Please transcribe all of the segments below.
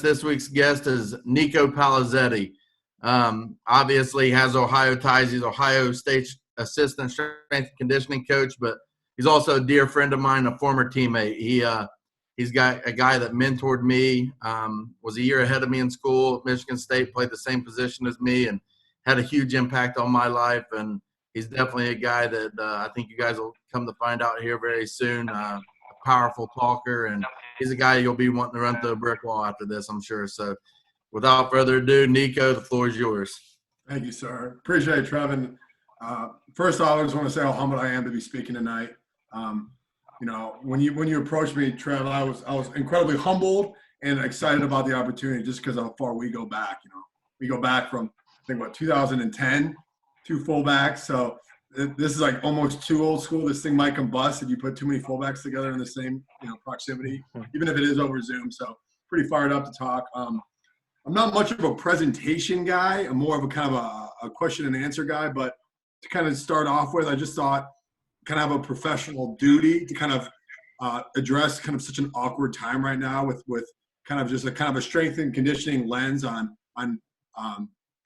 This week's guest is Niko Palazeti. Obviously has Ohio ties. He's Ohio State assistant strength and conditioning coach, but he's also a dear friend of mine, a former teammate. He's got a guy that mentored me, was a year ahead of me in school at Michigan State, played the same position as me, and had a huge impact on my life. And he's definitely a guy that I think you guys will come to find out here very soon. A powerful talker, and he's a guy you'll be wanting to run through a brick wall after this, I'm sure. So without further ado, Niko, the floor is yours. Thank you, sir. Appreciate it, Trevin. First off, I just want to say how humbled I am to be speaking tonight. When you approached me, Trev, I was incredibly humbled and excited about the opportunity just because of how far we go back. We go back from, I think, 2010, two fullbacks. So this is like almost too old school. This thing might combust if you put too many fullbacks together in the same proximity, even if it is over Zoom. So pretty fired up to talk. I'm not much of a presentation guy. I'm more of a kind of a question and answer guy. But to kind of start off with, I just thought kind of have a professional duty to kind of address kind of such an awkward time right now with kind of just a strength and conditioning lens on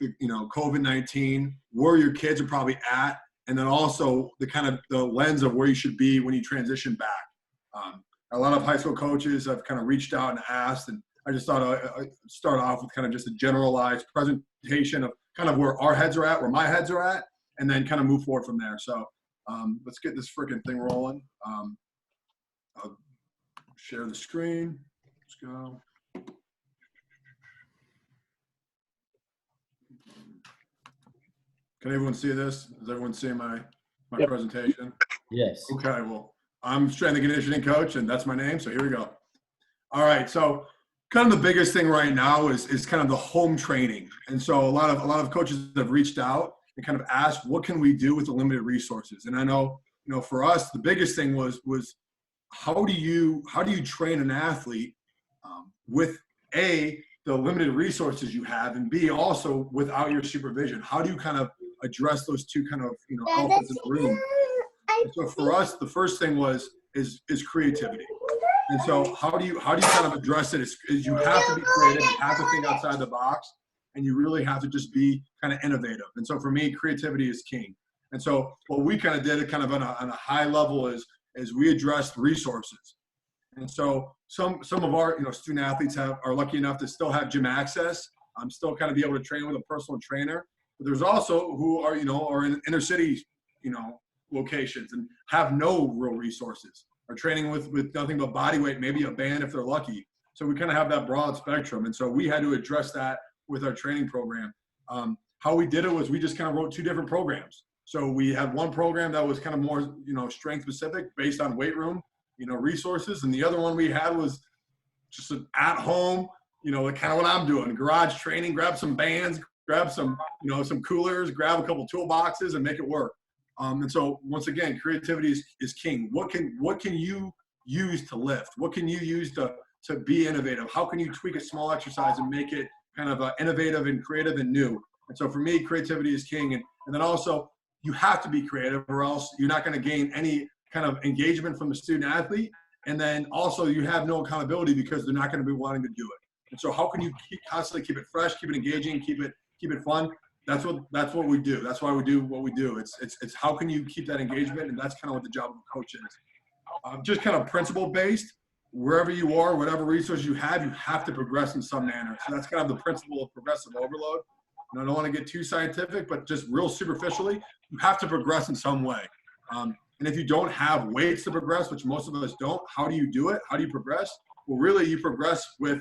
COVID-19, where your kids are probably at, and then also the lens of where you should be when you transition back. A lot of high school coaches have kind of reached out and asked, and I just thought I'd start off with kind of just a generalized presentation of kind of where our heads are at, where my heads are at, and then kind of move forward from there. So let's get this freaking thing rolling. I'll share the screen. Let's go. Can everyone see this? Is everyone seeing my Yep. presentation? Yes. Okay, well, I'm strength and conditioning coach, and that's my name, so here we go. All right, so kind of the biggest thing right now is kind of the home training. And so a lot of coaches have reached out and kind of asked, what can we do with the limited resources? And I know, for us, the biggest thing was how do you train an athlete with the limited resources you have, and B, also without your supervision? How do you kind of address those two kind of elephants in the room? And so for us, the first thing is creativity. And so how do you kind of address it? Is you have to be creative, you have to think outside the box, and you really have to just be kind of innovative. And so for me, creativity is king. And so what we kind of did kind of on a high level is we addressed resources. And so some of our student athletes are lucky enough to still have gym access. Still kind of be able to train with a personal trainer. But there's also who are in inner city locations and have no real resources. Are training with nothing but body weight, maybe a band if they're lucky. So we kind of have that broad spectrum. And so we had to address that with our training program. How we did it was we just kind of wrote two different programs. So we had one program that was kind of more, strength specific based on weight room, resources. And the other one we had was just at home, kind of what I'm doing, garage training, grab some bands, grab some, some coolers, grab a couple toolboxes and make it work. And so once again, creativity is king. What can you use to lift? What can you use to be innovative? How can you tweak a small exercise and make it kind of innovative and creative and new? And so for me, creativity is king. And then also you have to be creative or else you're not going to gain any kind of engagement from the student athlete. And then also you have no accountability because they're not going to be wanting to do it. And so how can you constantly keep it fresh, keep it engaging, keep it fun? That's what we do. That's why we do what we do. It's how can you keep that engagement, and that's kind of what the job of a coach is. Just kind of principle based. Wherever you are, whatever resource you have to progress in some manner. So that's kind of the principle of progressive overload. And I don't want to get too scientific, but just real superficially, you have to progress in some way. And if you don't have weights to progress, which most of us don't, how do you do it? How do you progress? Well, really, you progress with,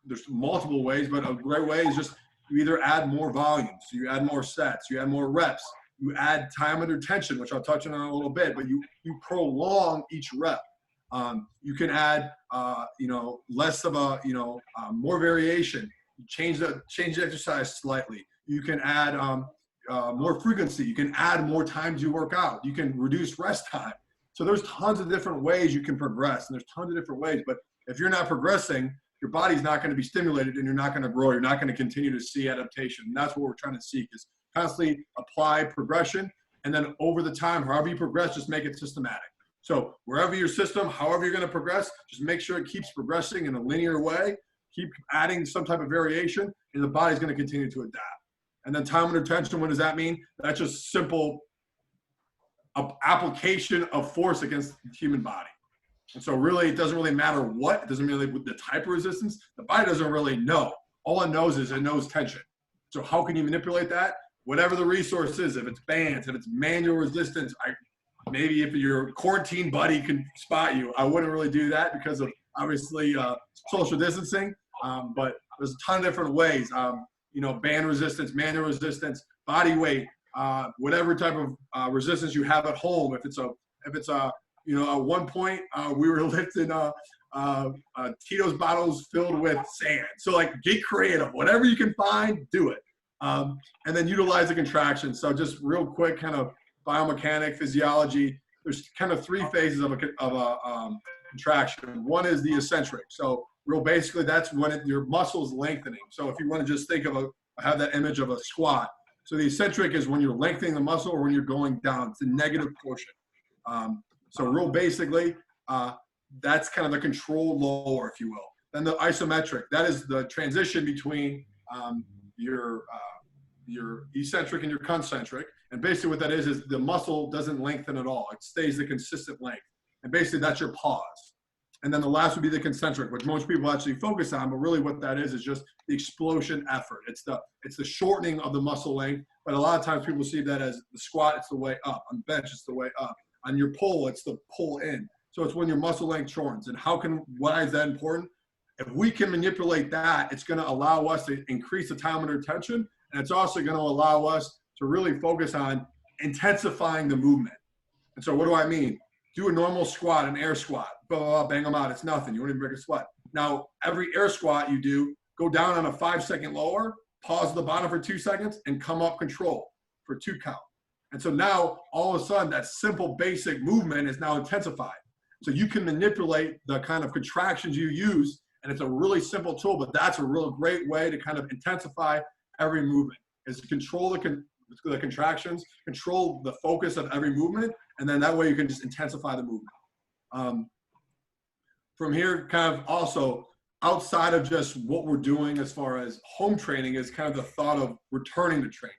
there's multiple ways, but a great way is just you either add more volume, so you add more sets, you add more reps, you add time under tension, which I'll touch on in a little bit, but you prolong each rep. You can add, less of more variation. You change the exercise slightly. You can add more frequency. You can add more times you work out. You can reduce rest time. So there's tons of different ways you can progress, and there's tons of different ways. But if you're not progressing, your body's not going to be stimulated, and you're not going to grow. You're not going to continue to see adaptation. And that's what we're trying to seek, is constantly apply progression, and then over the time, however you progress, just make it systematic. So wherever your system, however you're going to progress, just make sure it keeps progressing in a linear way. keep adding some type of variation, and the body's going to continue to adapt. And then time under tension, what does that mean? That's just simple application of force against the human body. And so really, it doesn't really matter what. It doesn't really the type of resistance. The body doesn't really know. All it knows is it knows tension. So how can you manipulate that? Whatever the resource is, if it's bands, if it's manual resistance, maybe if your quarantine buddy can spot you, I wouldn't really do that because of obviously social distancing. But there's a ton of different ways. Band resistance, manual resistance, body weight, whatever type of resistance you have at home. If it's at one point we were lifting Tito's bottles filled with sand. So like get creative, whatever you can find, do it. And then utilize the contraction. So just real quick, kind of biomechanic, physiology. There's kind of three phases of a contraction. One is the eccentric. So real basically, that's when your muscle is lengthening. So if you want to just think of have that image of a squat. So the eccentric is when you're lengthening the muscle or when you're going down. It's the negative portion. So real basically, that's kind of the control lower, if you will. Then the isometric, that is the transition between your eccentric and your concentric. And basically what that is the muscle doesn't lengthen at all. It stays the consistent length. And basically that's your pause. And then the last would be the concentric, which most people actually focus on, but really what that is just the explosion effort. It's the shortening of the muscle length, but a lot of times people see that as the squat, it's the way up. On bench, it's the way up. On your pull, it's the pull in. So it's when your muscle length shortens. And why is that important? If we can manipulate that, it's going to allow us to increase the time under tension, and it's also going to allow us to really focus on intensifying the movement. And so what do I mean? Do a normal squat, an air squat, blah, blah, blah, bang them out. It's nothing. You won't even break a sweat. Now, every air squat you do, go down on a 5-second lower, pause at the bottom for 2 seconds, and come up control for 2 count. And so now, all of a sudden, that simple basic movement is now intensified. So you can manipulate the kind of contractions you use, and it's a really simple tool, but that's a real great way to kind of intensify every movement, is to control the contractions, control the focus of every movement, and then that way you can just intensify the movement. From here, kind of also outside of just what we're doing as far as home training is kind of the thought of returning to training.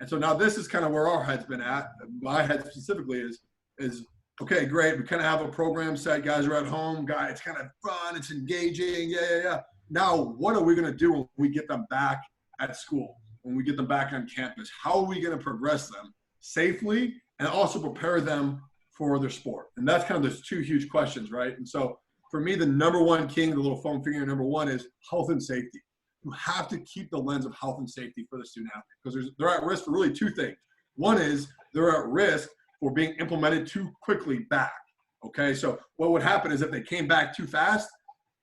And so now this is kind of where our head's been at. My head specifically is okay, great. We kind of have a program set. Guys are at home. It's kind of fun. It's engaging. Yeah. Now, what are we going to do when we get them back at school, when we get them back on campus? How are we going to progress them safely and also prepare them for their sport? And that's kind of those two huge questions, right? And so for me, the number one king, the little foam finger number one is health and safety. You have to keep the lens of health and safety for the student athlete because they're at risk for really two things. One is they're at risk for being implemented too quickly back. Okay, so what would happen is if they came back too fast,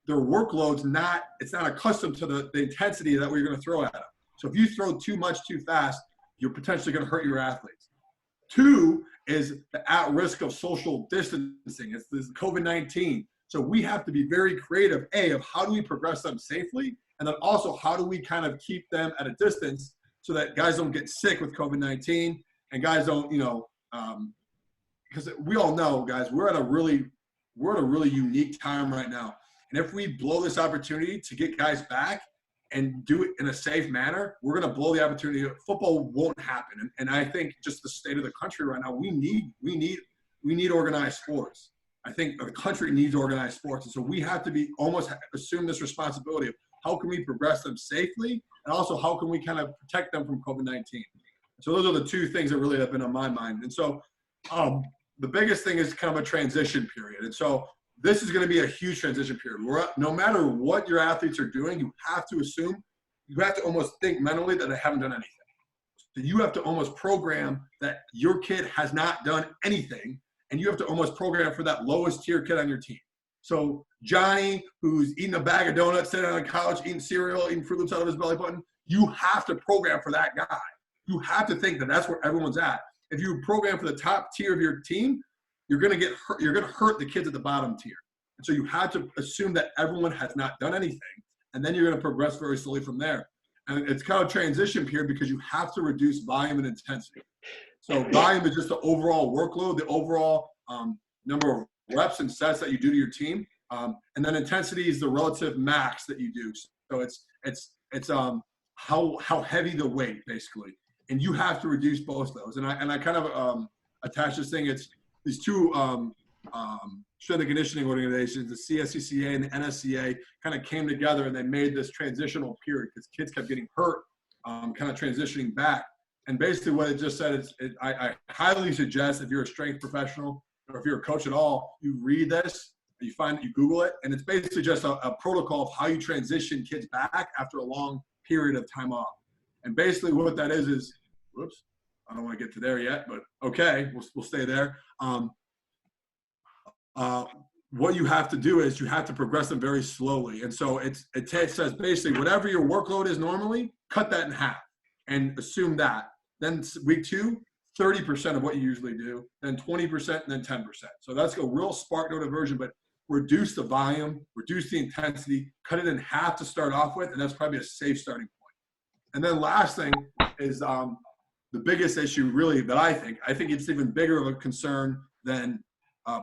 their workload's not accustomed to the intensity that we're going to throw at them. So if you throw too much too fast, you're potentially going to hurt your athletes. Two is the at risk of social distancing. It's this COVID-19. So we have to be very creative, of how do we progress them safely? And then also how do we kind of keep them at a distance so that guys don't get sick with COVID-19 and guys don't, because we all know, guys, we're at a really unique time right now. And if we blow this opportunity to get guys back and do it in a safe manner, we're going to blow the opportunity. Football won't happen. And I think just the state of the country right now, we need organized sports. I think the country needs organized sports. And so we have to assume this responsibility of how can we progress them safely and also how can we kind of protect them from COVID-19. So those are the two things that really have been on my mind. And so the biggest thing is kind of a transition period. And so this is going to be a huge transition period. No matter what your athletes are doing, you have to almost think mentally that they haven't done anything. So you have to almost program that your kid has not done anything, and you have to almost program for that lowest tier kid on your team. So Johnny, who's eating a bag of donuts, sitting on a couch, eating cereal, eating Fruit Loops out of his belly button, you have to program for that guy. You have to think that that's where everyone's at. If you program for the top tier of your team, you're going to get hurt. You're going to hurt the kids at the bottom tier. And so you have to assume that everyone has not done anything, and then you're going to progress very slowly from there. And it's kind of a transition period because you have to reduce volume and intensity. So volume is just the overall workload, the overall number of reps and sets that you do to your team. And then intensity is the relative max that you do. So it's how heavy the weight basically, and you have to reduce both those. And I kind of attach this thing. It's these two strength and conditioning organizations, the CSCCA and the NSCA, kind of came together and they made this transitional period because kids kept getting hurt, kind of transitioning back. And basically what it just said is, I highly suggest if you're a strength professional or if you're a coach at all, you read this, you Google it, and it's basically just a protocol of how you transition kids back after a long period of time off. And basically what that is, whoops, I don't want to get to there yet, but okay, we'll stay there. What you have to do is you have to progress them very slowly. And so it says basically whatever your workload is normally, cut that in half and assume that. Then week 2, 30% of what you usually do, then 20%, and then 10%. So that's a real spark note version, but reduce the volume, reduce the intensity, cut it in half to start off with, and that's probably a safe starting point. And then last thing is the biggest issue really that I think it's even bigger of a concern than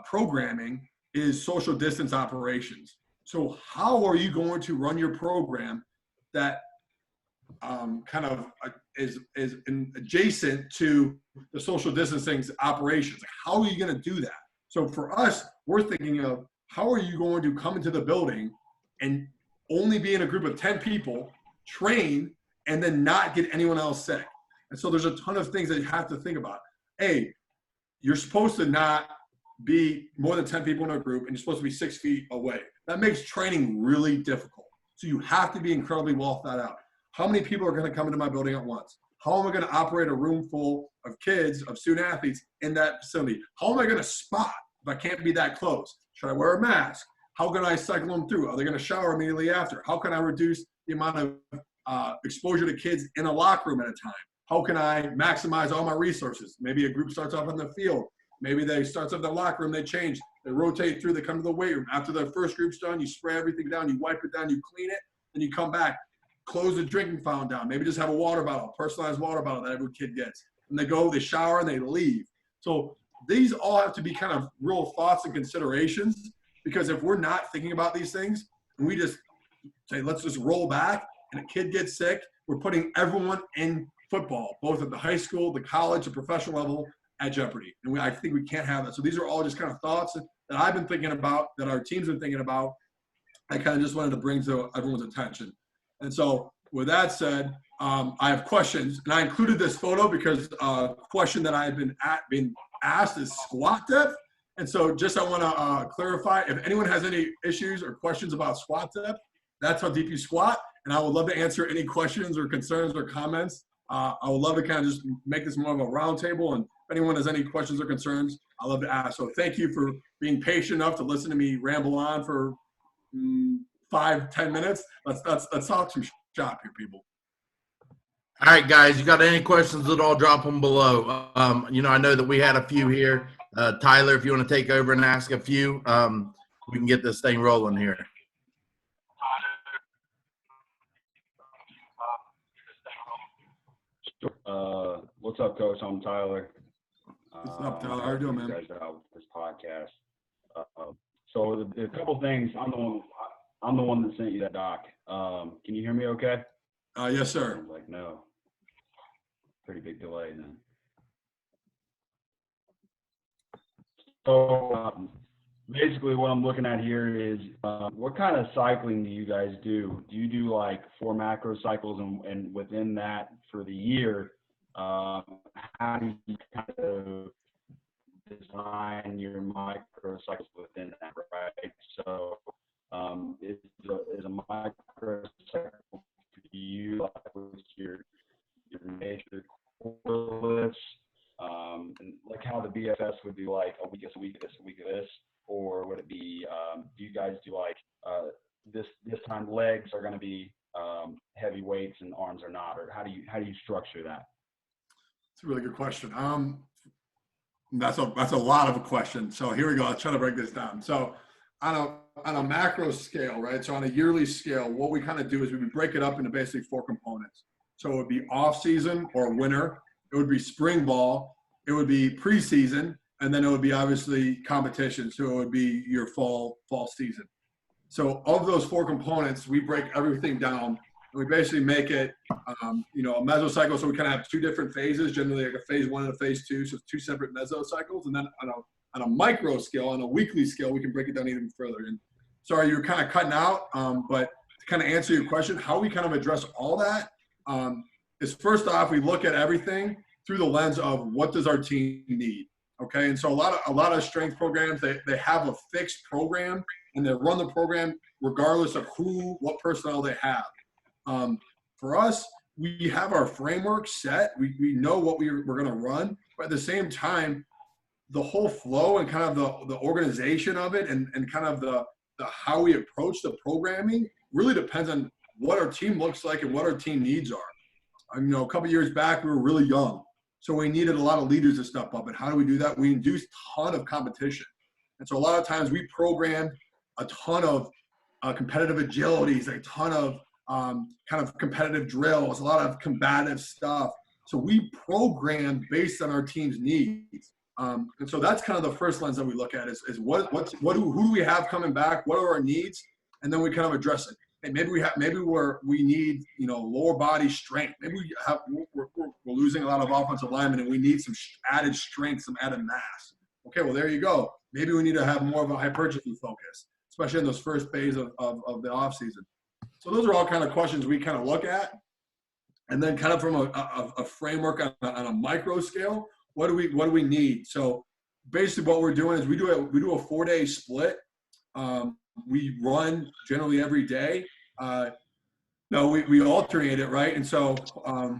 programming is social distance operations. So how are you going to run your program that kind of is adjacent to the social distancing operations? Like, how are you going to do that? So for us, we're thinking of how are you going to come into the building and only be in a group of 10 people, train, and then not get anyone else sick? And so there's a ton of things that you have to think about. You're supposed to not be more than 10 people in a group, and you're supposed to be 6 feet away. That makes training really difficult. So you have to be incredibly well thought out. How many people are going to come into my building at once? How am I going to operate a room full of kids, of student athletes in that facility? How am I going to spot if I can't be that close? Should I wear a mask? How can I cycle them through? Are they going to shower immediately after? How can I reduce the amount of exposure to kids in a locker room at a time? How can I maximize all my resources? Maybe a group starts off on the field. Maybe they starts up the locker room, they change, they rotate through, they come to the weight room. After the first group's done, you spray everything down, you wipe it down, you clean it, then you come back, close the drinking fountain down. Maybe just have a water bottle, personalized water bottle that every kid gets. And they go, they shower, and they leave. So these all have to be kind of real thoughts and considerations, because if we're not thinking about these things and we just say, let's just roll back and a kid gets sick, we're putting everyone in football, both at the high school, the college, the professional level, at jeopardy. And I think we can't have that. So these are all just kind of thoughts that I've been thinking about, that our team's been thinking about. I kind of just wanted to bring to everyone's attention. And so with that said, I have questions, and I included this photo because a question that I've been asked is squat depth. And so just I want to clarify, if anyone has any issues or questions about squat depth, that's how deep you squat. And I would love to answer any questions or concerns or comments. I would love to kind of just make this more of a round table, and if anyone has any questions or concerns, I'd love to ask. So thank you for being patient enough to listen to me ramble on for 5-10 minutes. Let's talk some shop here, people. All right, guys, you got any questions at all, drop them below. I know that we had a few here. Tyler, if you want to take over and ask a few, we can get this thing rolling here. What's up, Coach? I'm Tyler. What's up, Tyler? How are you doing, man? You guys out with this podcast. So a couple things. I'm the one that sent you that doc. Can you hear me okay? Yes, sir. Like, no. Pretty big delay then. So basically what I'm looking at here is what kind of cycling do you guys do? Do you do like 4 macro cycles, and within that for the year, how do you kind of design your micro cycles within that, right? So is a micro cycle for you like with your major core lifts, and like how the BFS would do like a week of this, a week of this, or would it be, do you guys do like this time legs are going to be heavy weights and arms are not, or how do you structure that? It's a really good question. That's a lot of a question. So here we go. I'll try to break this down. So on a macro scale, right? So on a yearly scale, what we kind of do is we break it up into basically 4 components. So it would be off season or winter. It would be spring ball. It would be preseason, and then it would be obviously competition. So it would be your fall season. So of those 4 components, we break everything down. And we basically make it, you know, a mesocycle. So we kind of have 2 different phases, generally like a phase 1 and a phase 2. So it's 2 separate mesocycles. And then on a micro scale, on a weekly scale, we can break it down even further. And sorry, you're kind of cutting out, but to kind of answer your question, how we kind of address all that is first off, we look at everything through the lens of what does our team need. Okay, and so a lot of strength programs, they have a fixed program and they run the program regardless of what personnel they have. For us, we have our framework set. We know what we're going to run, but at the same time, the whole flow and kind of the organization of it and kind of the how we approach the programming really depends on what our team looks like and what our team needs are. You know, a couple years back, we were really young. So we needed a lot of leaders to step up. And how do we do that? We induced a ton of competition. And so a lot of times we programmed a ton of competitive agilities, a ton of kind of competitive drills, a lot of combative stuff. So we program based on our team's needs. And so that's kind of the first lens that we look at is who do we have coming back? What are our needs? And then we kind of address it. Hey, maybe we need, you know, lower body strength. Maybe we're losing a lot of offensive linemen and we need some added strength, some added mass. Okay, well, there you go. Maybe we need to have more of a hypertrophy focus, especially in those first phase of the offseason. So those are all kind of questions we kind of look at. And then kind of from a framework on a micro scale, what do we need? So basically what we're doing is we do a 4-day split. We run generally every day. No, we alternate it, right? And so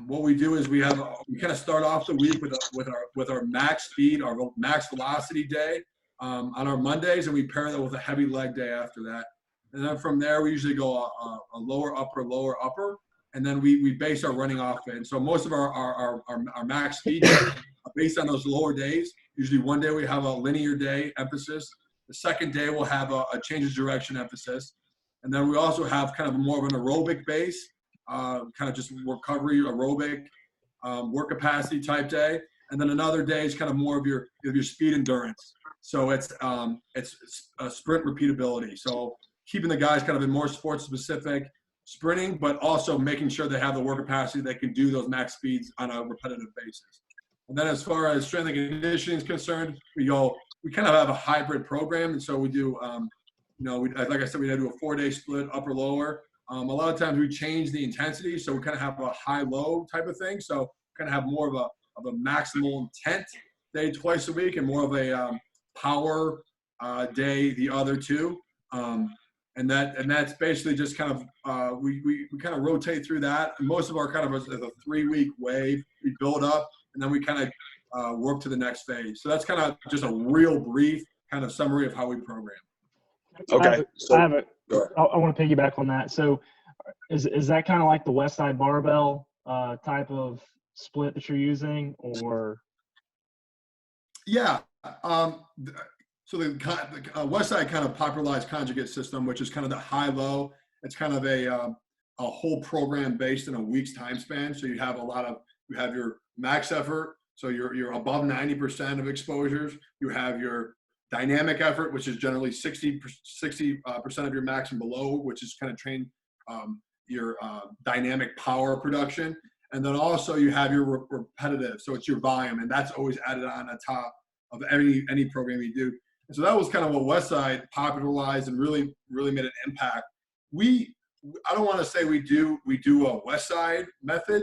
what we do is we kind of start off the week with our max speed, our max velocity day on our Mondays, and we pair that with a heavy leg day after that. And then from there, we usually go a lower upper, and then we base our running off it. And so most of our max speed are based on those lower days. Usually one day we have a linear day emphasis. The second day we'll have a change of direction emphasis. And then we also have kind of more of an aerobic base, kind of just recovery, aerobic, work capacity type day. And then another day is kind of more of your speed endurance. So it's a sprint repeatability. So keeping the guys kind of in more sports specific sprinting, but also making sure they have the work capacity they can do those max speeds on a repetitive basis. And then as far as strength and conditioning is concerned, we kind of have a hybrid program. And so we do, like I said, we do a 4-day split, upper, lower. A lot of times we change the intensity. So we kind of have a high-low type of thing. So we kind of have more of a maximal intent day twice a week and more of a power day the other 2. And that's basically just kind of, we kind of rotate through that. And most of our kind of is a 3-week wave. We build up and then we kind of work to the next phase. So that's kind of just a real brief kind of summary of how we program. Okay. I want to piggyback on that. So is that kind of like the West Side Barbell type of split that you're using, or? Yeah. So the West Side kind of popularized conjugate system, which is kind of the high-low. It's kind of a whole program based in a week's time span. So you have your max effort. So you're above 90% of exposures. You have your dynamic effort, which is generally 60% of your max and below, which is kind of trained your dynamic power production. And then also you have your repetitive. So it's your volume, and that's always added on top of any program you do. And so that was kind of what Westside popularized and really, really made an impact. I don't want to say we do a Westside method.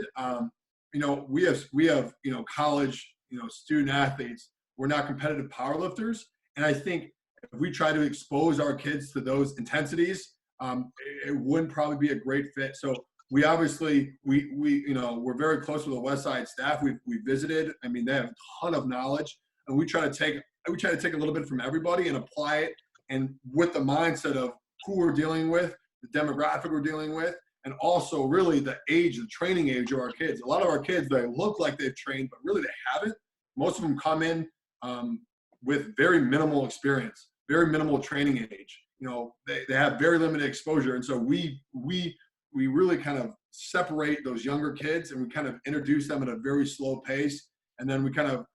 We have college, student athletes. We're not competitive powerlifters. And I think if we try to expose our kids to those intensities, it wouldn't probably be a great fit. So we obviously, we're very close with the Westside staff. We visited. I mean, they have a ton of knowledge, and we try to take a little bit from everybody and apply it, and with the mindset of who we're dealing with, the demographic we're dealing with, and also really the training age of our kids. A lot of our kids, they look like they've trained, but really they haven't. Most of them come in with very minimal experience, very minimal training age. They have very limited exposure. And so we really kind of separate those younger kids, and we kind of introduce them at a very slow pace. And then we kind of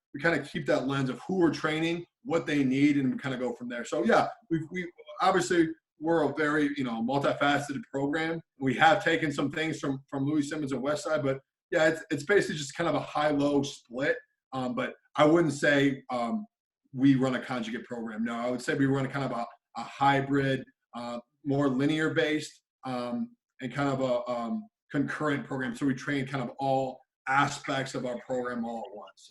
keep that lens of who we're training, what they need, and we kind of go from there. So yeah, we obviously we're a very, multifaceted program. We have taken some things from Louis Simmons and Westside, but yeah, it's basically just kind of a high-low split. But I wouldn't say we run a conjugate program. No, I would say we run a kind of a hybrid, more linear-based, and kind of a concurrent program. So we train kind of all aspects of our program all at once.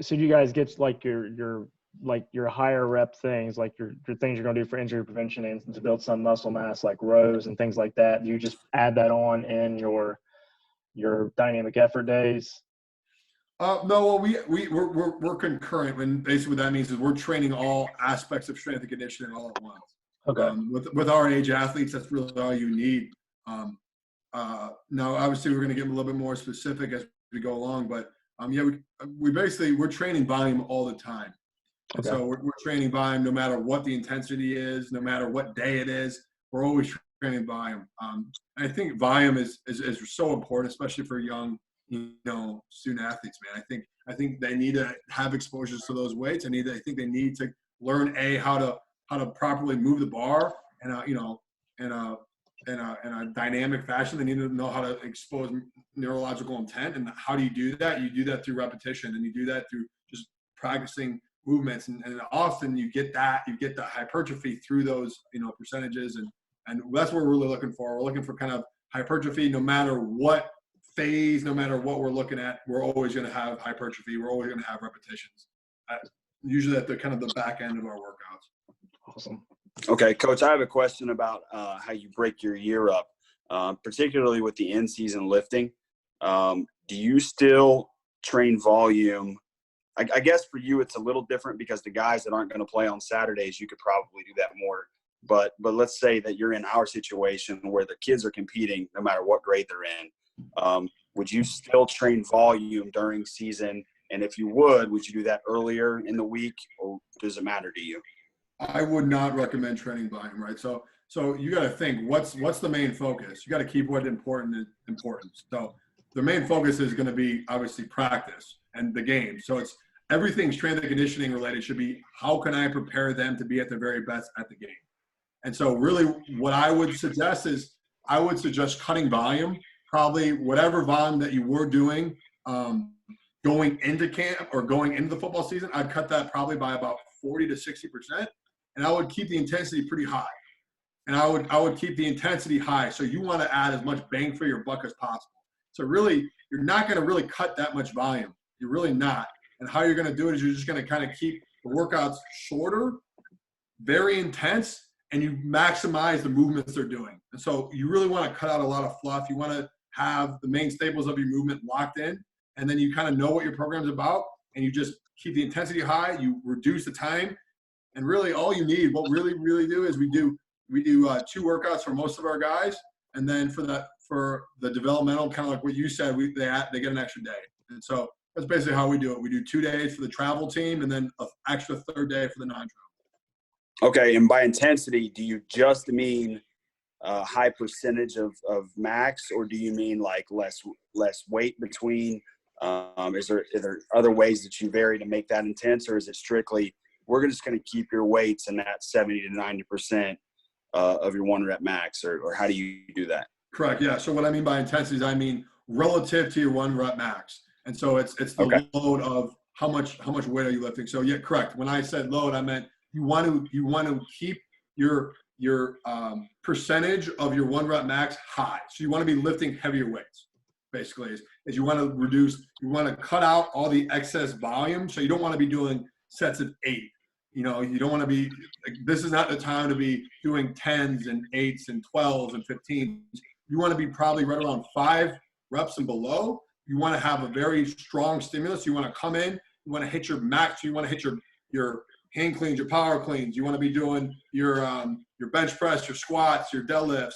So do you guys get like your higher rep things, like your things you're going to do for injury prevention and to build some muscle mass, like rows and things like that? Do you just add that on in your dynamic effort days? No, well, we're concurrent. And basically what that means is we're training all aspects of strength and conditioning all at once. Okay. With our age athletes, that's really all you need. Now, obviously, we're going to get a little bit more specific as we go along, but we're training volume all the time. And so we're training volume no matter what the intensity is, no matter what day it is. We're always training volume. I think volume is so important, especially for young, student athletes, man. I think they need to have exposures to those weights. I think they need to learn how to properly move the bar and in a dynamic fashion. They need to know how to expose neurological intent. And how do you do that? You do that through repetition, and you do that through just practicing movements. And often you get the hypertrophy through those, percentages. And that's what we're really looking for. We're looking for kind of hypertrophy no matter what phase, no matter what we're looking at. We're always going to have hypertrophy. We're always going to have repetitions. Usually at the kind of the back end of our workouts. Awesome. Okay, Coach, I have a question about how you break your year up, particularly with the in-season lifting. Do you still train volume? I guess for you it's a little different because the guys that aren't going to play on Saturdays, you could probably do that more. But let's say that you're in our situation where the kids are competing no matter what grade they're in. Would you still train volume during season? And if you would you do that earlier in the week, or does it matter to you? I would not recommend training volume, right? So you got to think, what's the main focus? You got to keep what important. So the main focus is going to be obviously practice and the game. So it's everything strength and conditioning related should be how can I prepare them to be at their very best at the game. And so really what I would suggest is I would suggest cutting volume, probably whatever volume that you were doing going into camp or going into the football season. I'd cut that probably by about 40 to 60%. And I would keep the intensity pretty high. And I would keep the intensity high. So you want to add as much bang for your buck as possible. So really, you're not going to really cut that much volume. You're really not. And how you're going to do it is you're just going to kind of keep the workouts shorter, very intense, and you maximize the movements they're doing. And so you really want to cut out a lot of fluff. You want to have the main staples of your movement locked in, and then you kind of know what your program's about, and you just keep the intensity high. You reduce the time. And really all you need, what we really do is we do 2 workouts for most of our guys. And then for the developmental, kind of like what you said, they get an extra day. And so that's basically how we do it. We do 2 days for the travel team and then an extra 3rd day for the non-travel. Okay. And by intensity, do you just mean high percentage of max, or do you mean like less weight between? Is there other ways that you vary to make that intense, or is it strictly we're just going to keep your weights in that 70 to 90% of your 1 rep max, or how do you do that? Correct. Yeah. So what I mean by intensity is I mean relative to your 1 rep max. And so it's the Okay. load of how much weight are you lifting. So yeah, correct. When I said load, I meant you want to keep your percentage of your 1 rep max high. So you want to be lifting heavier weights. Basically, is you want to cut out all the excess volume. So you don't want to be doing sets of 8. You don't want to be this is not the time to be doing 10s and 8s and 12s and 15s. You want to be probably right around 5 reps and below. You want to have a very strong stimulus. You want to come in, you want to hit your max. You want to hit your hand cleans, your power cleans. You want to be doing your bench press, your squats, your deadlifts,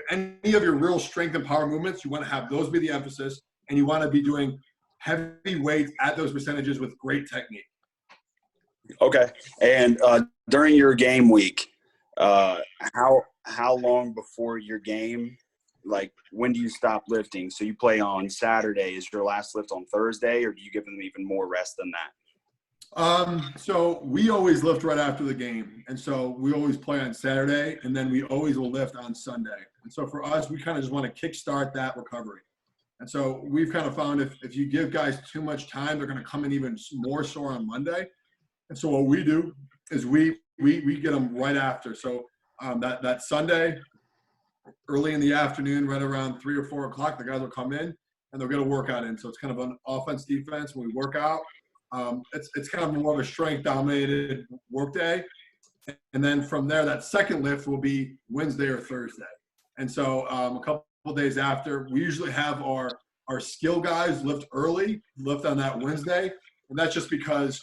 any of your real strength and power movements. You want to have those be the emphasis, and you want to be doing heavy weights at those percentages with great technique. Okay. And during your game week, how long before your game, like when do you stop lifting? So you play on Saturday. Is your last lift on Thursday, or do you give them even more rest than that? So we always lift right after the game. And so we always play on Saturday, and then we always will lift on Sunday. And so for us, we kind of just want to kickstart that recovery. And so we've kind of found if you give guys too much time, they're going to come in even more sore on Monday. And so what we do is we get them right after. So that Sunday, early in the afternoon, right around 3 or 4 o'clock, the guys will come in and they'll get a workout in. So it's kind of an offense defense when we work out. It's kind of more of a strength dominated work day. And then from there, that second lift will be Wednesday or Thursday. And so a couple days after, we usually have our skill guys lift early, lift on that Wednesday. And that's just because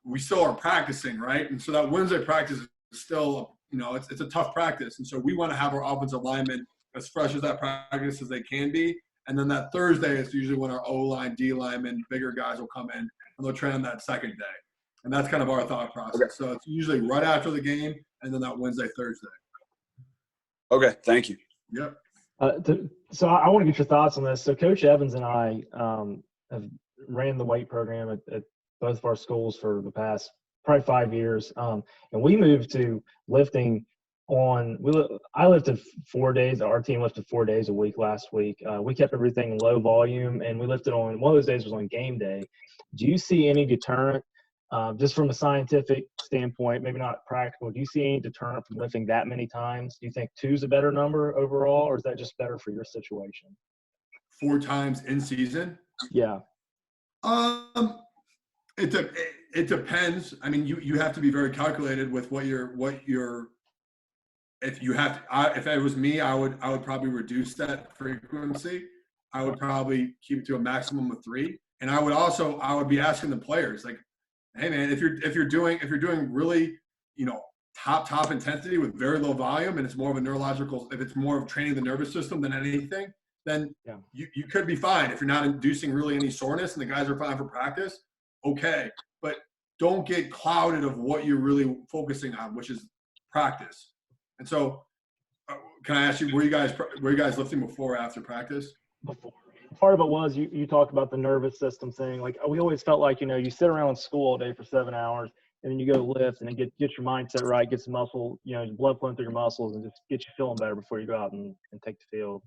we still are practicing, right? And so that Wednesday practice is still, it's a tough practice. And so we want to have our offensive linemen as fresh as that practice as they can be. And then that Thursday is usually when our O-line, D-linemen, bigger guys will come in and they'll train on that second day. And that's kind of our thought process. Okay. So it's usually right after the game and then that Wednesday, Thursday. Okay, thank you. Yep. So I want to get your thoughts on this. So Coach Evans and I have ran the weight program at both of our schools for the past probably 5 years. And we moved to lifting I lifted 4 days. Our team lifted 4 days a week last week. We kept everything low volume, and we lifted on one of those days was on game day. Do you see any deterrent, just from a scientific standpoint, maybe not practical, do you see any deterrent from lifting that many times? Do you think 2 is a better number overall, or is that just better for your situation? 4 times in season? Yeah. It depends. I mean, you have to be very calculated with what you're. If you have to, if it was me, I would probably reduce that frequency. I would probably keep it to a maximum of 3, and I would be asking the players like, hey man, if you're doing really top intensity with very low volume, and it's more of a neurological, if it's more of training the nervous system than anything, then you could be fine. If you're not inducing really any soreness and the guys are fine for practice, okay. But don't get clouded of what you're really focusing on, which is practice. And so, can I ask you, were you guys lifting before or after practice? Before. Part of it was you talked about the nervous system thing. Like we always felt like you sit around school all day for 7 hours, and then you go lift and then get your mindset right, get some muscle, blood flowing through your muscles, and just get you feeling better before you go out and take the field.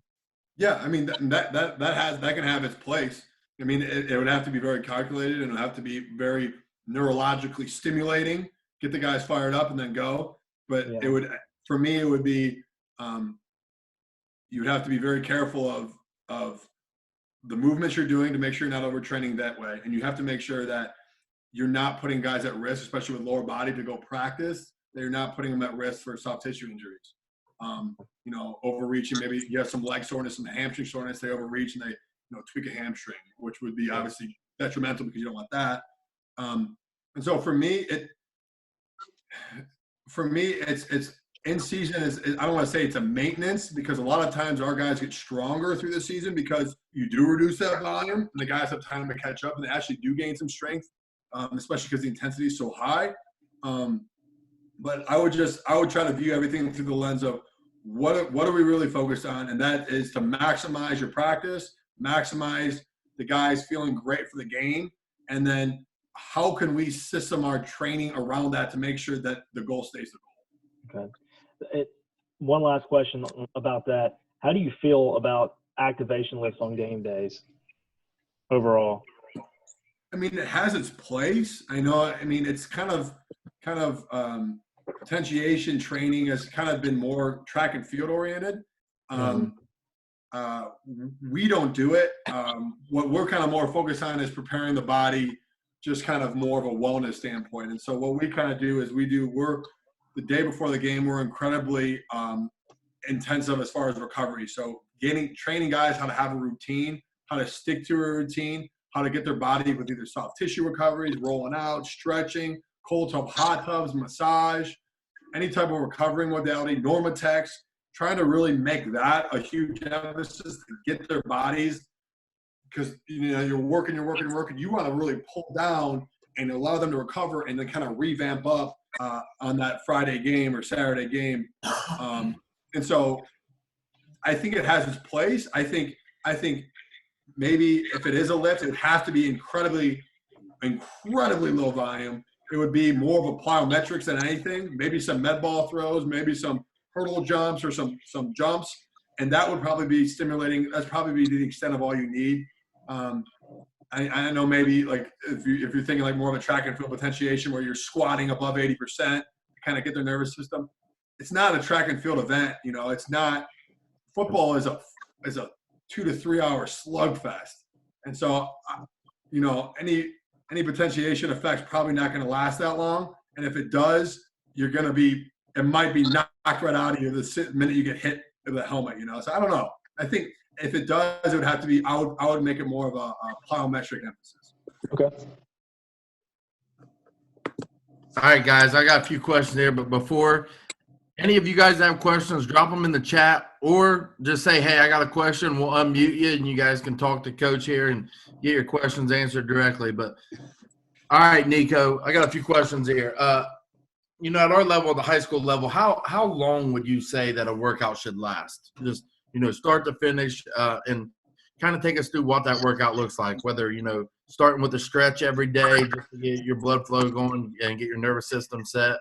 Yeah, I mean that can have its place. I mean it would have to be very calculated, and it would have to be very neurologically stimulating, get the guys fired up, and then go. But it would. For me, it would be you would have to be very careful of the movements you're doing to make sure you're not overtraining that way. And you have to make sure that you're not putting guys at risk, especially with lower body, to go practice, that you're not putting them at risk for soft tissue injuries. Overreaching, maybe you have some leg soreness, some hamstring soreness, they overreach and they tweak a hamstring, which would be obviously detrimental because you don't want that. And so for me, it's in season I don't want to say it's a maintenance, because a lot of times our guys get stronger through the season because you do reduce that volume and the guys have time to catch up and they actually do gain some strength, especially because the intensity is so high. But I would try to view everything through the lens of what are we really focused on, and that is to maximize your practice, maximize the guys feeling great for the game, and then how can we system our training around that to make sure that the goal stays the goal. Okay. One last question about that. How do you feel about activation lifts on game days overall? I mean, it has its place. I know. I mean, it's kind of potentiation training has kind of been more track and field oriented. We don't do it. What we're kind of more focused on is preparing the body, just kind of more of a wellness standpoint. And so what we kind of do is we're the day before the game, we're incredibly intensive as far as recovery. So training guys how to have a routine, how to stick to a routine, how to get their body with either soft tissue recoveries, rolling out, stretching, cold tub, hot tubs, massage, any type of recovering modality, Normatex, trying to really make that a huge emphasis to get their bodies, because you're working. You want to really pull down and allow them to recover and then kind of revamp up on that Friday game or Saturday game. And so I think it has its place. I think maybe if it is a lift, it would have to be incredibly incredibly low volume. It would be more of a plyometrics than anything, maybe some med ball throws, maybe some hurdle jumps or some jumps. And that would probably be stimulating. That's probably be the extent of all you need. I know maybe like if you're thinking like more of a track and field potentiation where you're squatting above 80% to kind of get their nervous system. It's not a track and field event. It's not. Football is a 2 to 3 hour slugfest. And so, any potentiation effect's probably not going to last that long. And if it does, it might be knocked right out of you the minute you get hit with the helmet, So I don't know. I think if it does, it would have to be, I would make it more of a plyometric emphasis. Okay. All right, guys, I got a few questions here, but before any of you guys have questions, drop them in the chat or just say, hey, I got a question. We'll unmute you and you guys can talk to Coach here and get your questions answered directly. But all right, Niko, I got a few questions here. At our level, the high school level, how long would you say that a workout should last? Just, start to finish and kind of take us through what that workout looks like, whether, starting with a stretch every day just to get your blood flow going and get your nervous system set.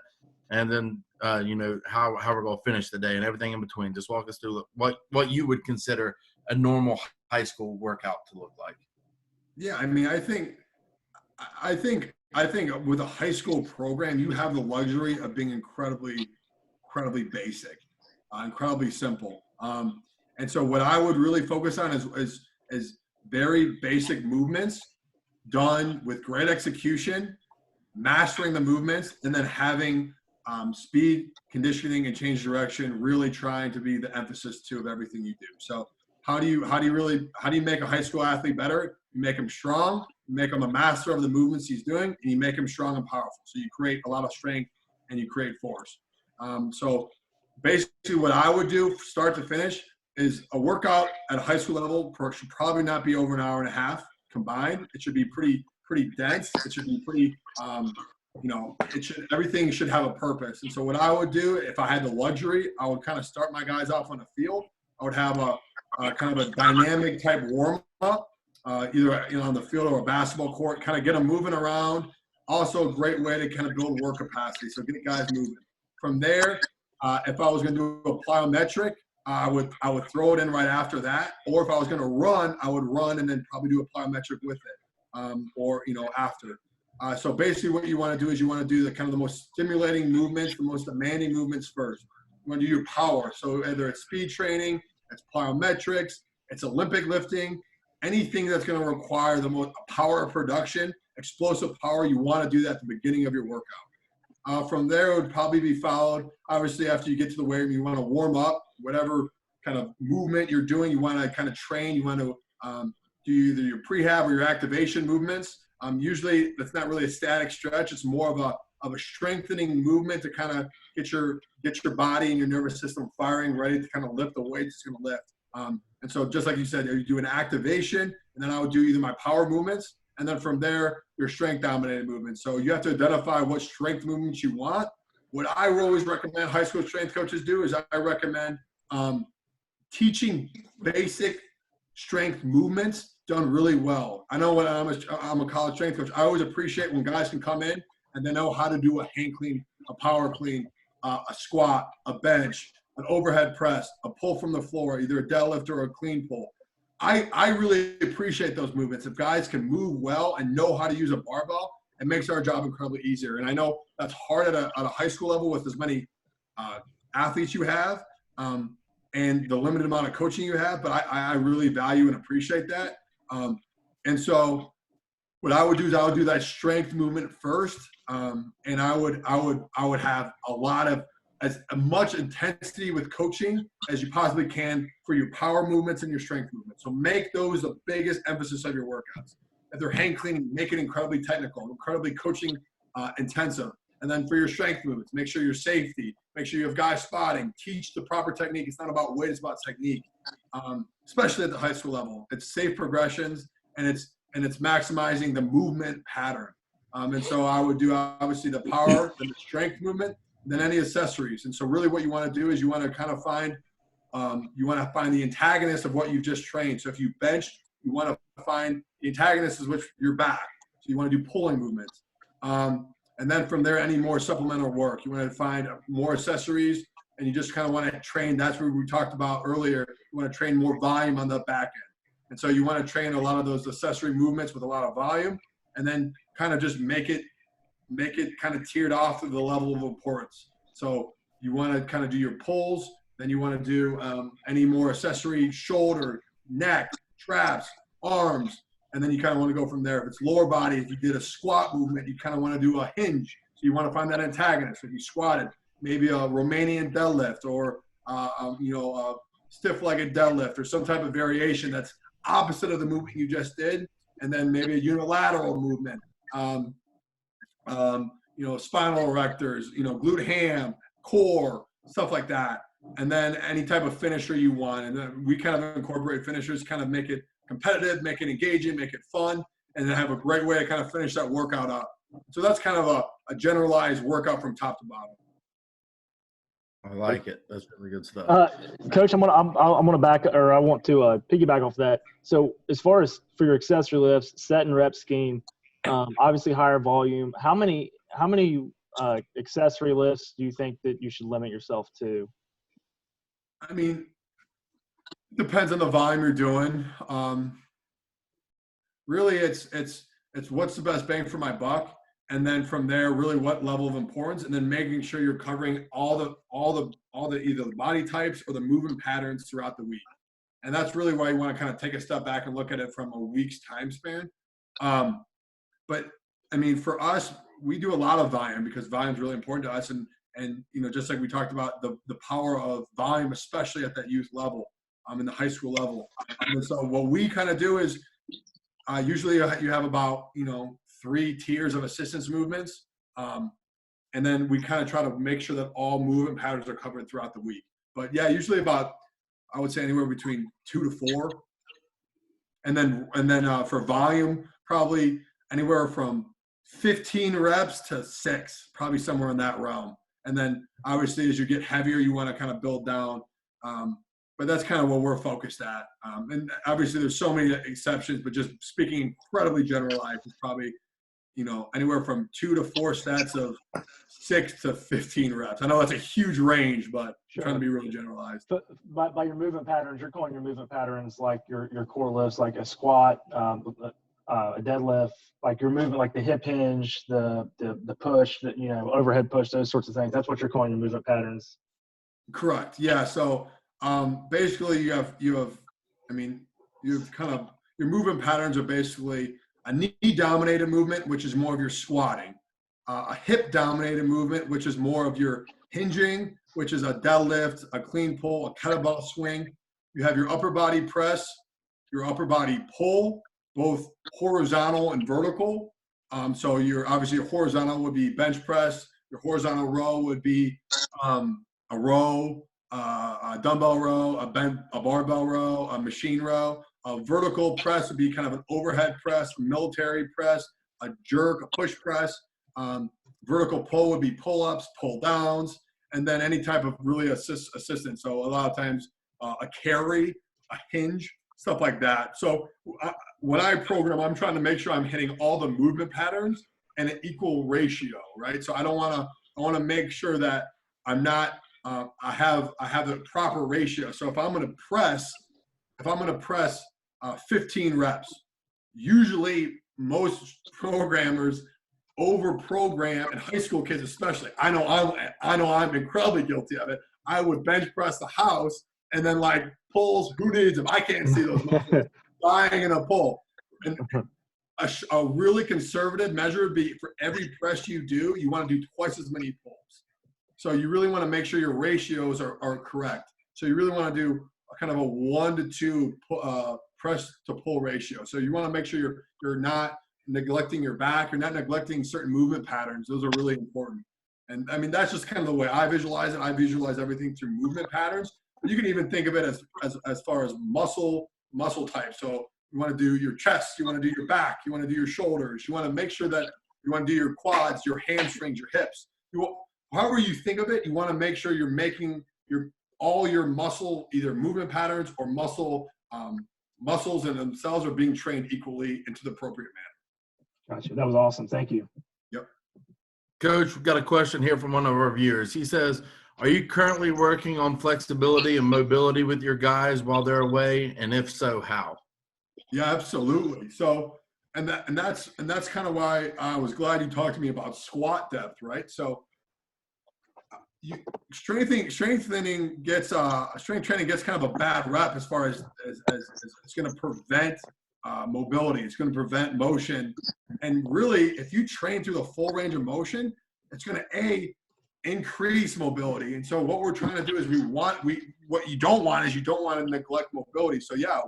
And then, how we're going to finish the day and everything in between. Just walk us through what you would consider a normal high school workout to look like. Yeah, I mean, I think with a high school program, you have the luxury of being incredibly basic, incredibly simple. And so what I would really focus on is very basic movements done with great execution, mastering the movements, and then having speed, conditioning, and change direction really trying to be the emphasis too of everything you do. So how do you make a high school athlete better? You make him strong, you make him a master of the movements he's doing, and you make him strong and powerful. So you create a lot of strength and you create force. So basically what I would do start to finish is a workout at a high school level should probably not be over an hour and a half combined. It should be pretty dense. It should be pretty, everything should have a purpose. And so what I would do if I had the luxury, I would kind of start my guys off on the field. I would have a kind of a dynamic type warm up, either on the field or a basketball court, kind of get them moving around. Also a great way to kind of build work capacity. So get guys moving. From there, if I was going to do a plyometric, I would throw it in right after that. Or if I was going to run, I would run and then probably do a plyometric with it, or after. So basically what you want to do is you want to do the most stimulating movements, the most demanding movements first. You want to do your power. So whether it's speed training, it's plyometrics, it's Olympic lifting, anything that's going to require the most power of production, explosive power, you want to do that at the beginning of your workout. From there, it would probably be followed, obviously, after you get to the weight room, you want to warm up, whatever kind of movement you're doing, you want to kind of train, you want to do either your prehab or your activation movements. Usually, that's not really a static stretch. It's more of a strengthening movement to kind of get your body and your nervous system firing, ready to kind of lift the weight it's going to lift. And so just like you said, you do an activation, and then I would do either my power movements, and then from there, your strength-dominated movements. So you have to identify what strength movements you want. What I always recommend high school strength coaches do is I recommend teaching basic strength movements done really well. I know when I'm a college strength coach, I always appreciate when guys can come in and they know how to do a hang clean, a power clean, a squat, a bench, an overhead press, a pull from the floor, either a deadlift or a clean pull. I really appreciate those movements. If guys can move well and know how to use a barbell, it makes our job incredibly easier. And I know that's hard at a high school level with as many athletes you have and the limited amount of coaching you have, but I really value and appreciate that. And so what I would do is I would do that strength movement first, and I would have a lot of as much intensity with coaching as you possibly can for your power movements and your strength movements. So make those the biggest emphasis of your workouts. If they're hang cleaning, make it incredibly technical, incredibly coaching intensive. And then for your strength movements, make sure your safety, make sure you have guys spotting, teach the proper technique. It's not about weight, it's about technique, especially at the high school level. It's safe progressions, and it's maximizing the movement pattern. And so I would do obviously the power, then the strength movement, then any accessories. And so really what you want to do is you want to kind of find the antagonist of what you've just trained. So if you benched, you want to find the antagonist is which your back. So you want to do pulling movements. And then from there, any more supplemental work. You want to find more accessories, and you just kind of want to train. That's what we talked about earlier. You want to train more volume on the back end. And so you want to train a lot of those accessory movements with a lot of volume, and then kind of just make it kind of tiered off to the level of importance. So you want to kind of do your pulls, then you want to do any more accessory, shoulder, neck, traps, arms, and then you kind of want to go from there. If it's lower body, if you did a squat movement, you kind of want to do a hinge. So you want to find that antagonist. If you squatted, maybe a Romanian deadlift or a stiff-legged deadlift or some type of variation that's opposite of the movement you just did, and then maybe a unilateral movement. Spinal erectors, glute ham, core, stuff like that. And then any type of finisher you want. And then we kind of incorporate finishers, kind of make it competitive, make it engaging, make it fun, and then have a great way to kind of finish that workout up. So that's kind of a generalized workout from top to bottom. I like it. That's really good stuff. Coach, I want to piggyback off that. So as far as for your accessory lifts, set and rep scheme, obviously higher volume. How many accessory lifts do you think that you should limit yourself to? I mean, it depends on the volume you're doing. Really, it's what's the best bang for my buck, and then from there, really what level of importance, and then making sure you're covering all the either the body types or the movement patterns throughout the week. And that's really why you want to kind of take a step back and look at it from a week's time span. But I mean, for us, we do a lot of volume because volume is really important to us. And just like we talked about the power of volume, especially at that youth level, in the high school level. And so what we kind of do is usually you have about, 3 tiers of assistance movements. And then we kind of try to make sure that all movement patterns are covered throughout the week. But yeah, usually about, I would say anywhere between 2 to 4. And then for volume, probably anywhere from 15 reps to 6, probably somewhere in that realm. And then obviously as you get heavier, you want to kind of build down. But that's kind of what we're focused at. And obviously there's so many exceptions, but just speaking incredibly generalized is probably, anywhere from 2 to 4 sets of 6 to 15 reps. I know that's a huge range, but Sure. Trying to be really generalized. But by your movement patterns, you're calling your movement patterns like your core lifts, like a squat, a deadlift, like you're moving like the hip hinge, the push, overhead push, those sorts of things. That's what you're calling your movement patterns. Correct. Yeah. So basically you have kind of your movement patterns are basically a knee dominated movement, which is more of your squatting, a hip dominated movement, which is more of your hinging, which is a deadlift, a clean pull, a kettlebell swing. You have your upper body press, your upper body pull, both horizontal and vertical. So your horizontal would be bench press. Your horizontal row would be a row, a dumbbell row, a barbell row, a machine row. A vertical press would be kind of an overhead press, a military press, a jerk, a push press. Vertical pull would be pull-ups, pull-downs, and then any type of really assistance. So a lot of times a carry, a hinge, stuff like that. So when I program, I'm trying to make sure I'm hitting all the movement patterns in an equal ratio, right? So I want to make sure that I'm not, I have the proper ratio. So if I'm going to press 15 reps, usually most programmers over-program, and high school kids especially. I know I'm incredibly guilty of it. I would bench press the house and then like pulls. Who needs them? I can't see those muscles dying in a pull. And a really conservative measure would be for every press you do, you want to do twice as many pulls. So you really want to make sure your ratios are correct. So you really want to do kind of a 1 to 2 press to pull ratio. So you want to make sure you're not neglecting your back, you're not neglecting certain movement patterns. Those are really important. And I mean, that's just kind of the way I visualize it. I visualize everything through movement patterns. But you can even think of it as far as muscle type. So you want to do your chest, you want to do your back, you want to do your shoulders, you want to make sure that you want to do your quads, your hamstrings, your hips. However you think of it, you want to make sure you're making all your muscle, either movement patterns or muscles in themselves are being trained equally into the appropriate manner. Gotcha. That was awesome. Thank you. Yep. Coach, we've got a question here from one of our viewers. He says, are you currently working on flexibility and mobility with your guys while they're away? And if so, how? Yeah, absolutely. So, and that's kind of why I was glad you talked to me about squat depth, right? So, strength training gets kind of a bad rep as far as it's going to prevent mobility. It's going to prevent motion, and really, if you train through the full range of motion, it's going to increase mobility. And so, what we're trying to do is what you don't want is you don't want to neglect mobility. So, yeah,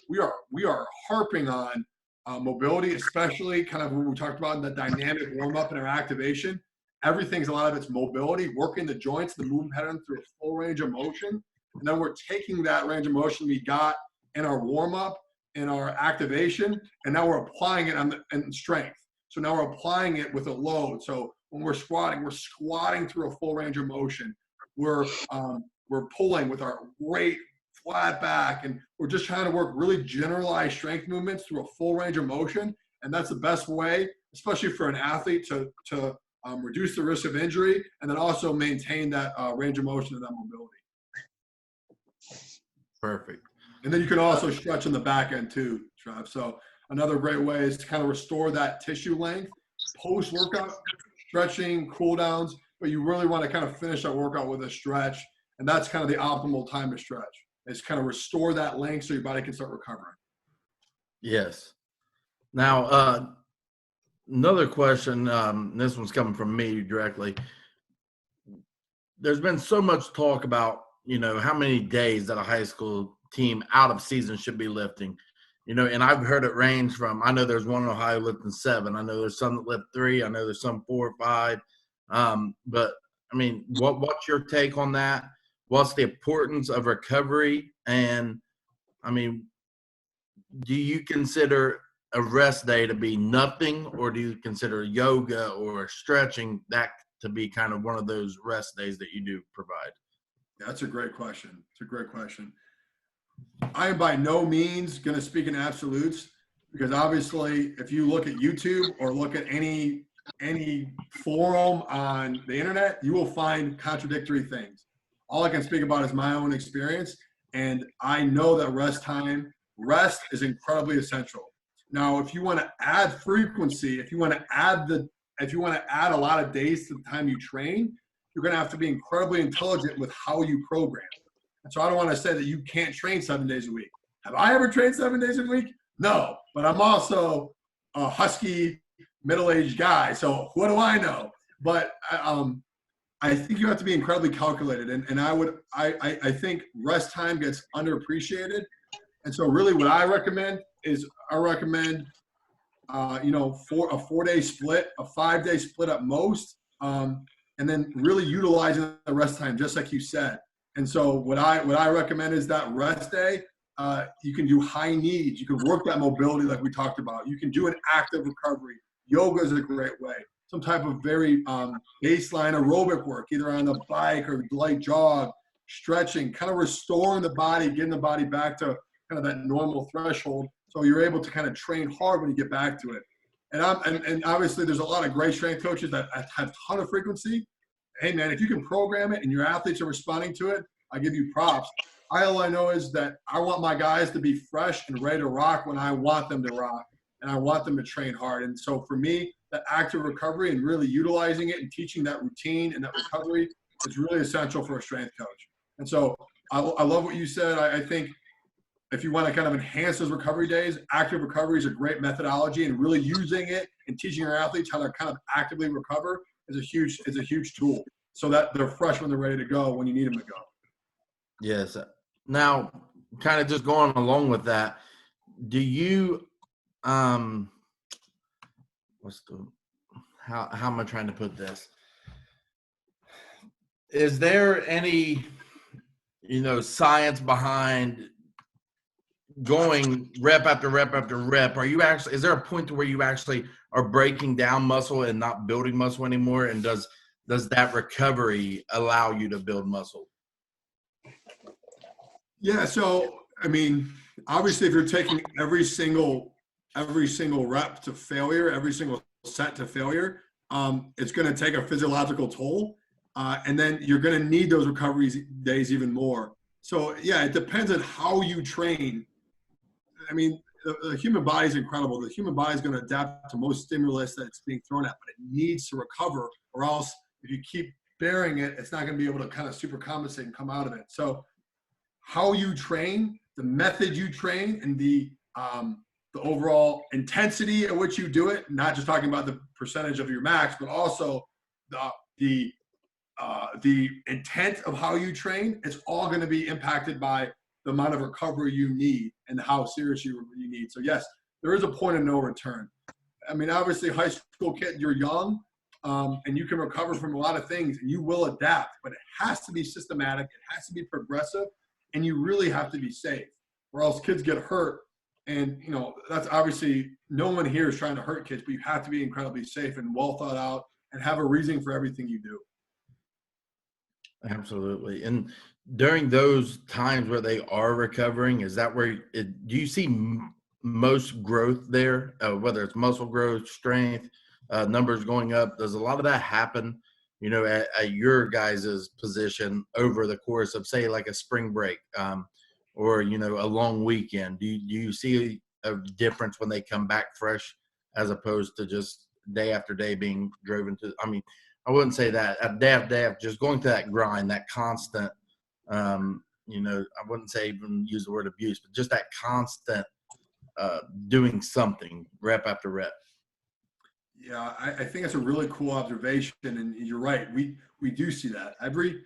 we are harping on mobility, especially kind of when we talked about in the dynamic warm up and our activation. A lot of it's mobility, working the joints, the movement pattern through a full range of motion. And then we're taking that range of motion we got in our warm up, in our activation, and now we're applying it in strength. So now we're applying it with a load. So when we're squatting through a full range of motion. We're pulling with our great flat back, and we're just trying to work really generalized strength movements through a full range of motion. And that's the best way, especially for an athlete, to reduce the risk of injury, and then also maintain that range of motion and that mobility. Perfect. And then you can also stretch in the back end too, Trev. So another great way is to kind of restore that tissue length post-workout, stretching, cool downs, but you really want to kind of finish that workout with a stretch. And that's kind of the optimal time to stretch, is kind of restore that length so your body can start recovering. Yes. Now, another question, this one's coming from me directly. There's been so much talk about, how many days that a high school team out of season should be lifting, and I've heard it range from, I know there's one in Ohio lifting 7. I know there's some that lift 3. I know there's some 4 or 5. But I mean, what's your take on that? What's the importance of recovery? And I mean, do you consider a rest day to be nothing, or do you consider yoga or stretching that to be kind of one of those rest days that you do provide? Yeah, that's a great question. It's a great question. I am by no means going to speak in absolutes, because obviously if you look at YouTube or look at any forum on the internet, you will find contradictory things. All I can speak about is my own experience, and I know that rest is incredibly essential. Now, if you want to add frequency, if you want to add a lot of days to the time you train, you're going to have to be incredibly intelligent with how you program. And so I don't want to say that you can't train 7 days a week. Have I ever trained 7 days a week? No, but I'm also a husky middle-aged guy. So what do I know? But I think you have to be incredibly calculated. And I think rest time gets underappreciated. And so really what I recommend is a 4-day split, a 5-day split at most, and then really utilizing the rest time, just like you said. And so what I recommend is that rest day, you can do high needs. You can work that mobility like we talked about. You can do an active recovery. Yoga is a great way. Some type of very baseline aerobic work, either on the bike or light jog, stretching, kind of restoring the body, getting the body back to kind of that normal threshold, so you're able to kind of train hard when you get back to it. And obviously there's a lot of great strength coaches that have a ton of frequency. Hey man, if you can program it and your athletes are responding to it, I give you props. All I know is that I want my guys to be fresh and ready to rock when I want them to rock, and I want them to train hard. And so for me, that active recovery and really utilizing it and teaching that routine and that recovery is really essential for a strength coach. And so I love what you said. I think if you want to kind of enhance those recovery days, active recovery is a great methodology, and really using it and teaching your athletes how to kind of actively recover is a huge tool, so that they're fresh when they're ready to go when you need them to go. Yes. Now, kind of just going along with that, do you how am I trying to put this? Is there any science behind going rep after rep after rep? Is there a point to where you actually are breaking down muscle and not building muscle anymore? And does that recovery allow you to build muscle? Yeah. So, I mean, obviously if you're taking every single every single rep to failure, every single set to failure, it's going to take a physiological toll. And then you're going to need those recovery days even more. So, yeah, it depends on how you train. I mean, the human body is incredible. The human body is going to adapt to most stimulus that it's being thrown at, but it needs to recover, or else if you keep bearing it, it's not going to be able to kind of super compensate and come out of it. So how you train, the method you train, and the overall intensity at which you do it, not just talking about the percentage of your max, but also the intent of how you train, it's all going to be impacted by the amount of recovery you need and how serious you need. So yes, there is a point of no return. I mean, obviously high school kid, you're young, and you can recover from a lot of things and you will adapt, but it has to be systematic. It has to be progressive, and you really have to be safe, or else kids get hurt. And, you know, that's obviously, no one here is trying to hurt kids, but you have to be incredibly safe and well thought out and have a reason for everything you do. Absolutely. And during those times where they are recovering, is that where do you see most growth there, whether it's muscle growth, strength, numbers going up? Does a lot of that happen, you know, at your guys' position over the course of, say, like a spring break, or, you know, a long weekend? Do you see a difference when they come back fresh as opposed to just day after day being driven to, I mean, I wouldn't say that, day after day, just going through that grind, that constant, you know, I wouldn't say even use the word abuse, but just that constant doing something rep after rep. Yeah, I think it's a really cool observation, and you're right. We do see that every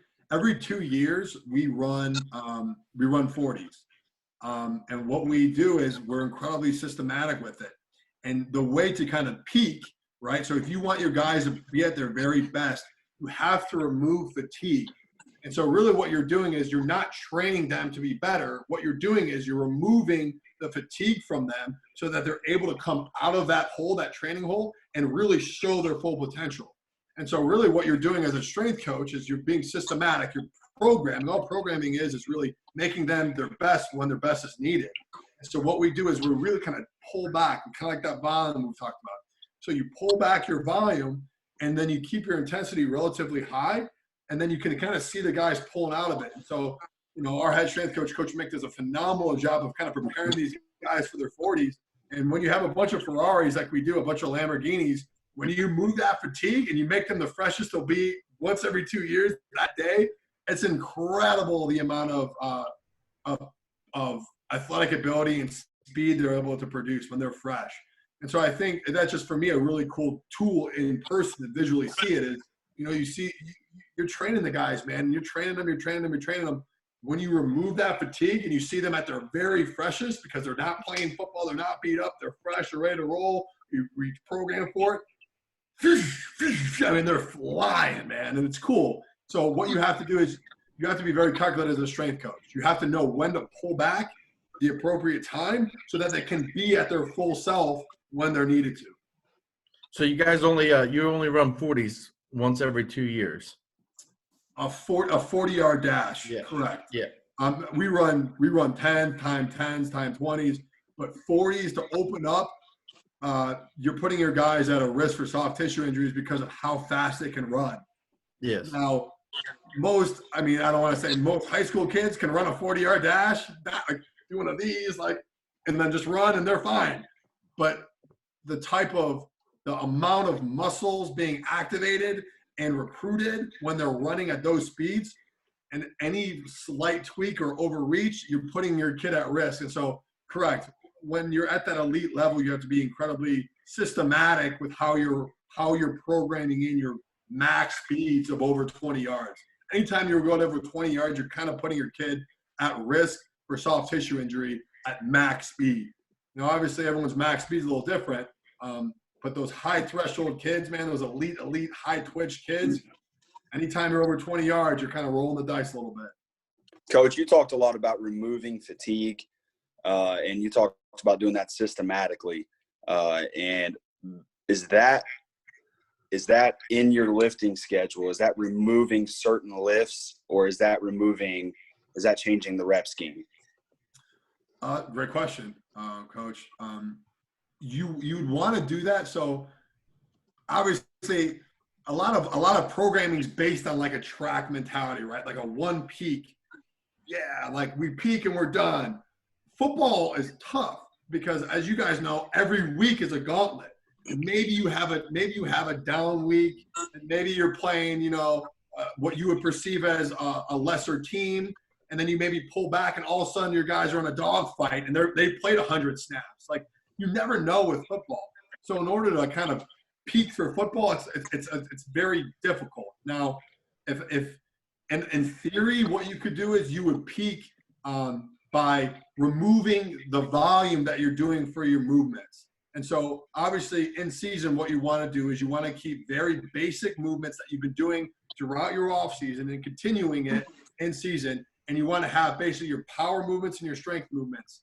2 years we run 40s, and what we do is we're incredibly systematic with it. And the way to kind of peak, right? So if you want your guys to be at their very best, you have to remove fatigue. And so really what you're doing is you're not training them to be better. What you're doing is you're removing the fatigue from them so that they're able to come out of that hole, that training hole, and really show their full potential. And so really what you're doing as a strength coach is you're being systematic. You're programming. All programming is really making them their best when their best is needed. And so what we do is we really kind of pull back, kind of like that volume we talked about. So you pull back your volume, and then you keep your intensity relatively high, and then you can kind of see the guys pulling out of it. And so, you know, our head strength coach, Coach Mick, does a phenomenal job of kind of preparing these guys for their 40s. And when you have a bunch of Ferraris like we do, a bunch of Lamborghinis, when you move that fatigue and you make them the freshest they'll be once every 2 years that day, it's incredible the amount of athletic ability and speed they're able to produce when they're fresh. And so I think that's just, for me, a really cool tool in person to visually see it. Is, you know, you're training the guys, man. You're training them. When you remove that fatigue and you see them at their very freshest, because they're not playing football, they're not beat up, they're fresh, they're ready to roll, we program for it. I mean, they're flying, man, and it's cool. So what you have to do is you have to be very calculated as a strength coach. You have to know when to pull back the appropriate time so that they can be at their full self when they're needed to. So you guys only run 40s once every 2 years. A 40-yard dash, yeah. Correct. Yeah. We run 10 time 10s, time 20s, but 40s to open up. You're putting your guys at a risk for soft tissue injuries because of how fast they can run. Yes. Now, I don't want to say most high school kids can run a 40-yard dash, do one of these, and then just run, and they're fine. But the amount of muscles being activated and recruited when they're running at those speeds, and any slight tweak or overreach, you're putting your kid at risk. And so, correct, when you're at that elite level, you have to be incredibly systematic with how you're programming in your max speeds of over 20 yards. Anytime you're going over 20 yards, you're kind of putting your kid at risk for soft tissue injury at max speed. You know, obviously everyone's max speed is a little different, but those high threshold kids, man, those elite high twitch kids, anytime you're over 20 yards, you're kind of rolling the dice a little bit. Coach, you talked a lot about removing fatigue, and you talked about doing that systematically. And is that in your lifting schedule? Is that removing certain lifts, or is that changing the rep scheme? Great question, Coach. you'd want to do that. So obviously a lot of programming is based on like a track mentality, right? Like a one peak. Yeah, like we peak and we're done. Football is tough because, as you guys know, every week is a gauntlet. And maybe you have a down week, and maybe you're playing, what you would perceive as a lesser team, and then you maybe pull back, and all of a sudden your guys are in a dogfight, and they played 100 snaps. Like, you never know with football. So in order to kind of peak for football, it's very difficult. Now, if in theory, what you could do is you would peak by removing the volume that you're doing for your movements. And so obviously in season, what you want to do is you want to keep very basic movements that you've been doing throughout your off season and continuing it in season. And you want to have basically your power movements and your strength movements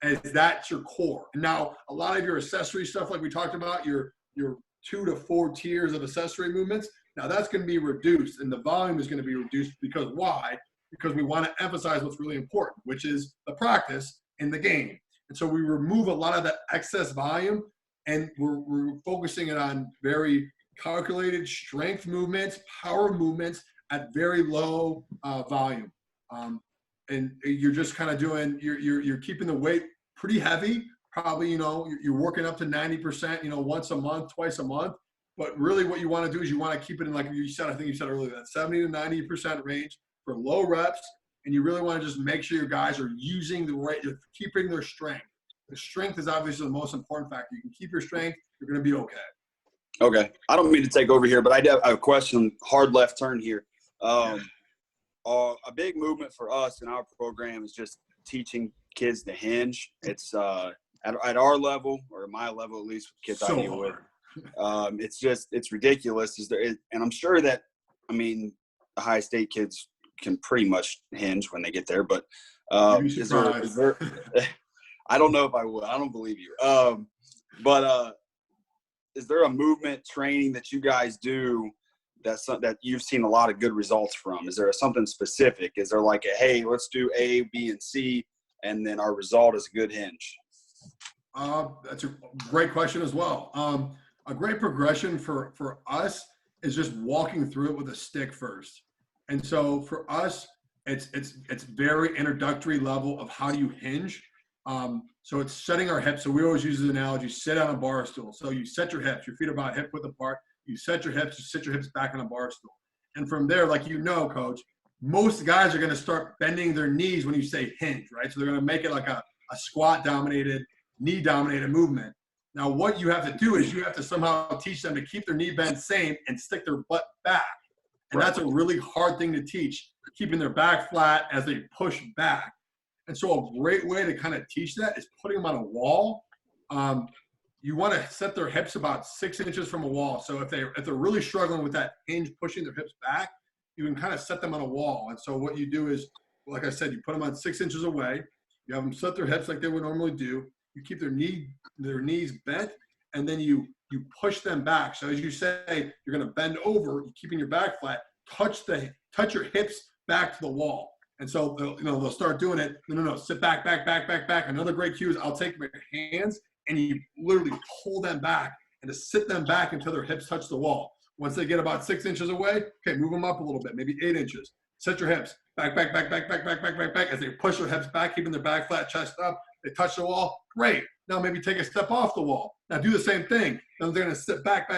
as that's your core. And now a lot of your accessory stuff, like we talked about, your 2 to 4 tiers of accessory movements, now that's going to be reduced, and the volume is going to be reduced because why? Because we want to emphasize what's really important, which is the practice in the game. And so we remove a lot of that excess volume, and we're focusing it on very calculated strength movements, power movements at very low volume. And you're just kind of doing, you're keeping the weight pretty heavy. Probably, you're working up to 90%, once a month, twice a month. But really what you want to do is you want to keep it in, like you said, I think you said earlier, that 70 to 90% range for low reps. And you really want to just make sure your guys are using keeping their strength. The strength is obviously the most important factor. You can keep your strength, you're going to be okay. Okay. I don't mean to take over here, but I do have a question, hard left turn here. A big movement for us in our program is just teaching kids to hinge. It's at our level, or my level at least, with kids I deal with. It's ridiculous. And I'm sure that, the high state kids can pretty much hinge when they get there, but is there I don't know if I would. I don't believe you. But is there a movement training that you guys do that you've seen a lot of good results from? Is there something specific? Is there like hey, let's do A, B, and C, and then our result is a good hinge? That's a great question as well. A great progression for us is just walking through it with a stick first. And so for us, it's very introductory level of how do you hinge. So it's setting our hips. So we always use the analogy, sit on a bar stool. So you set your hips, your feet are about hip width apart. You set your hips back on a bar stool. And from there, like coach, most guys are going to start bending their knees when you say hinge, right? So they're going to make it like a squat dominated, knee dominated movement. Now what you have to do is you have to somehow teach them to keep their knee bent same and stick their butt back. And that's a really hard thing to teach, keeping their back flat as they push back. And so a great way to kind of teach that is putting them on a wall. You want to set their hips about 6 inches from a wall. So if they're really struggling with that hinge, pushing their hips back, you can kind of set them on a wall. And so what you do is, like I said, you put them on 6 inches away. You have them set their hips like they would normally do. You keep their knees bent, and then you push them back. So as you say, you're going to bend over, keeping your back flat, touch your hips back to the wall. And so they'll start doing it. No, sit back. Another great cue is I'll take my hands and you literally pull them back and to sit them back until their hips touch the wall. Once they get about 6 inches away, okay, move them up a little bit, maybe 8 inches. Set your hips back as they push their hips back, keeping their back flat, chest up. They touch the wall. Great. Now maybe take a step off the wall. Now do the same thing. Now they're going to sit back.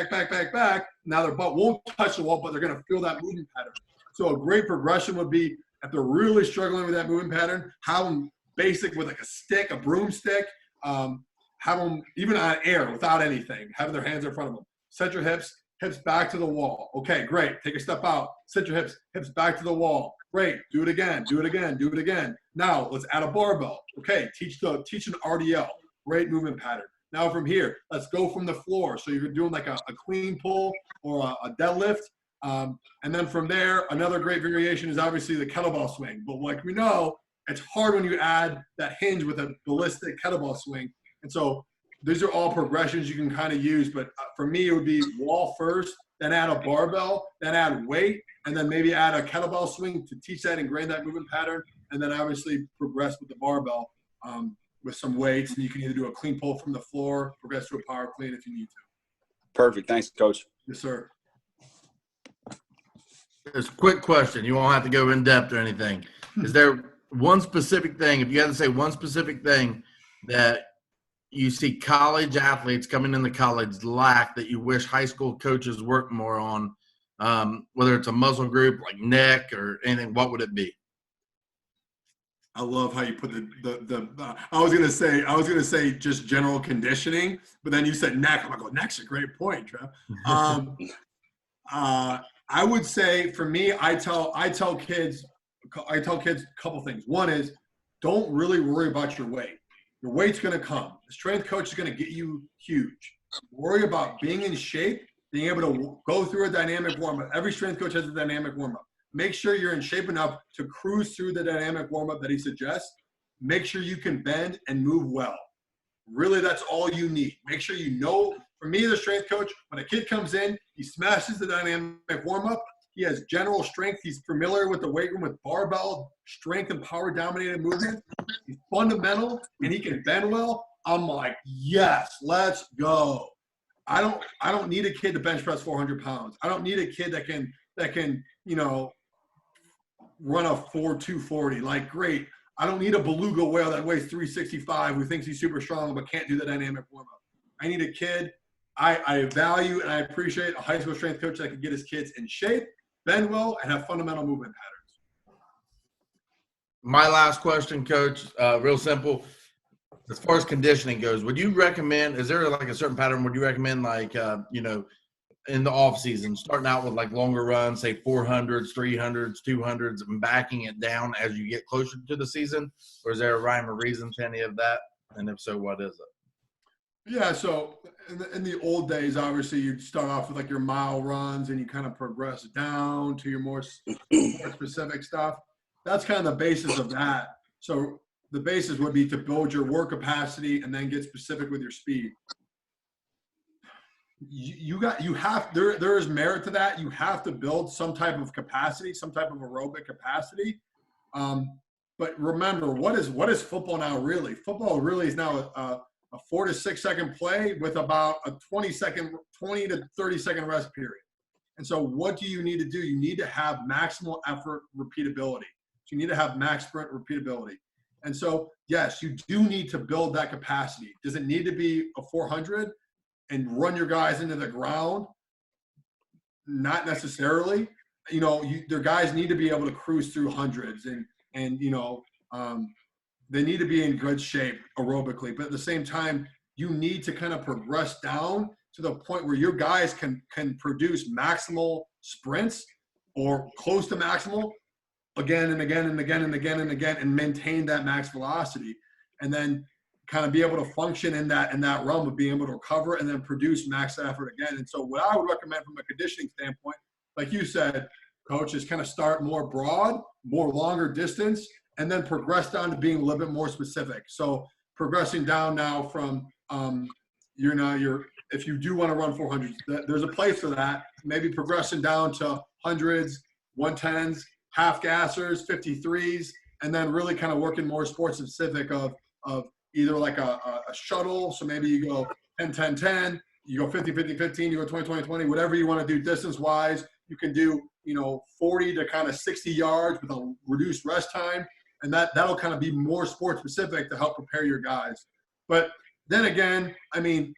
Now their butt won't touch the wall, but they're going to feel that movement pattern. So a great progression would be, if they're really struggling with that movement pattern, have them basic with like a stick, a broomstick, have them even on air without anything, having their hands in front of them. Set your hips back to the wall. Okay, great. Take a step out. Set your hips back to the wall. Great. Do it again. Now let's add a barbell. Okay, teach an RDL. Great movement pattern. Now from here, let's go from the floor. So you're doing like a clean pull or a deadlift. And then from there, another great variation is obviously the kettlebell swing. But like we know, it's hard when you add that hinge with a ballistic kettlebell swing. And so these are all progressions you can kind of use. But for me, it would be wall first, then add a barbell, then add weight, and then maybe add a kettlebell swing to teach that, ingrain that movement pattern, and then obviously progress with the barbell. with some weights, and you can either do a clean pull from the floor, progress to a power clean if you need to. Perfect. Thanks, Coach. Yes, sir. It's a quick question. You won't have to go in depth or anything. Is there one specific thing, if you had to say one specific thing that you see college athletes coming into college lack that you wish high school coaches work more on, whether it's a muscle group like neck or anything, what would it be? I love how you put I was gonna say just general conditioning, but then you said neck. I'm like, oh, neck's a great point, Trev. I would say for me, I tell kids a couple things. One is don't really worry about your weight. Your weight's gonna come. The strength coach is gonna get you huge. Worry about being in shape, being able to go through a dynamic warm-up. Every strength coach has a dynamic warm-up. Make sure you're in shape enough to cruise through the dynamic warm-up that he suggests. Make sure you can bend and move well. Really, that's all you need. Make sure you know, for me as a strength coach, when a kid comes in, he smashes the dynamic warm-up. He has general strength. He's familiar with the weight room with barbell, strength and power-dominated movement. He's fundamental, and he can bend well. I'm like, yes, let's go. I don't need a kid to bench press 400 pounds. I don't need a kid that can run a 4.240. Like, great. I don't need a beluga whale that weighs 365 who thinks he's super strong but can't do the dynamic warm-up. I need a kid. I value and I appreciate a high school strength coach that can get his kids in shape, bend well, and have fundamental movement patterns. My last question, Coach, real simple. As far as conditioning goes, would you recommend, is there like a certain pattern, would you recommend like, in the off season, starting out with like longer runs, say 400s, 300s, 200s, and backing it down as you get closer to the season? Or is there a rhyme or reason to any of that? And if so, what is it? Yeah, so in the old days, obviously, you'd start off with like your mile runs and you kind of progress down to your more specific stuff. That's kind of the basis of that. So the basis would be to build your work capacity and then get specific with your speed. There is merit to that. You have to build some type of capacity, some type of aerobic capacity. But remember, what is football now really? Football really is now a 4 to 6 second play with about a 20 to 30 second rest period. And so what do you need to do? You need to have maximal effort repeatability. So you need to have max sprint repeatability. And so, yes, you do need to build that capacity. Does it need to be a 400 and run your guys into the ground? Not necessarily. Their guys need to be able to cruise through hundreds and they need to be in good shape aerobically. But at the same time, you need to kind of progress down to the point where your guys can produce maximal sprints or close to maximal again and again and again and again and again and maintain that max velocity. And then kind of be able to function in that realm of being able to recover and then produce max effort again. And so what I would recommend from a conditioning standpoint, like you said, Coach, is kind of start more broad, more longer distance, and then progress down to being a little bit more specific. So progressing down now from if you do want to run 400s, there's a place for that. Maybe progressing down to hundreds, 110s, half gassers, 53s, and then really kind of working more sports specific of either like a shuttle. So maybe you go 10-10-10, you go 50-50-15, you go 20-20-20, whatever you want to do distance wise. You can do 40 to kind of 60 yards with a reduced rest time. And that'll kind of be more sports specific to help prepare your guys. But then again, I mean,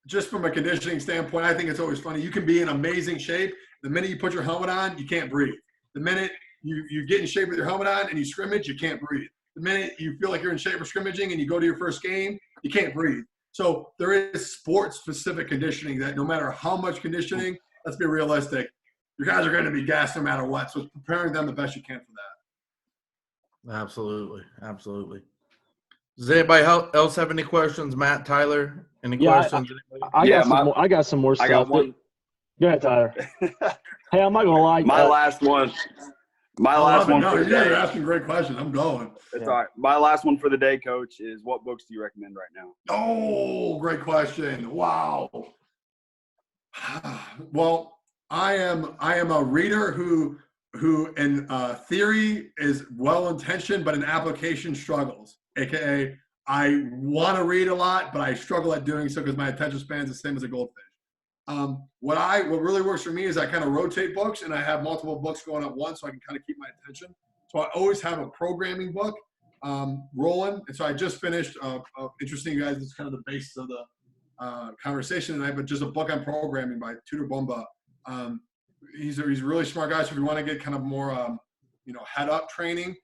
just from a conditioning standpoint, I think it's always funny. You can be in amazing shape. The minute you put your helmet on, you can't breathe. The minute you get in shape with your helmet on and you scrimmage, you can't breathe. The minute you feel like you're in shape for scrimmaging and you go to your first game, you can't breathe. So there is sports-specific conditioning that no matter how much conditioning, let's be realistic, your guys are going to be gassed no matter what. So it's preparing them the best you can for that. Absolutely. Absolutely. Does anybody else have any questions? Matt, Tyler, any questions? I got some more stuff. I got one. Go ahead, Tyler. Hey, I'm not going to lie. My last one. You're asking great questions. I'm going. It's all right. My last one for the day, Coach, is what books do you recommend right now? Oh, great question. Wow. Well, I am a reader who in theory is well-intentioned, but in application struggles. AKA, I want to read a lot, but I struggle at doing so because my attention span is the same as a goldfish. What really works for me is I kind of rotate books, and I have multiple books going at once, so I can kind of keep my attention. So I always have a programming book rolling. And so I just finished, interesting, guys, it's kind of the basis of the conversation tonight, but just a book on programming by Tudor Bumba. He's a really smart guy. So if you want to get kind of more, head up training,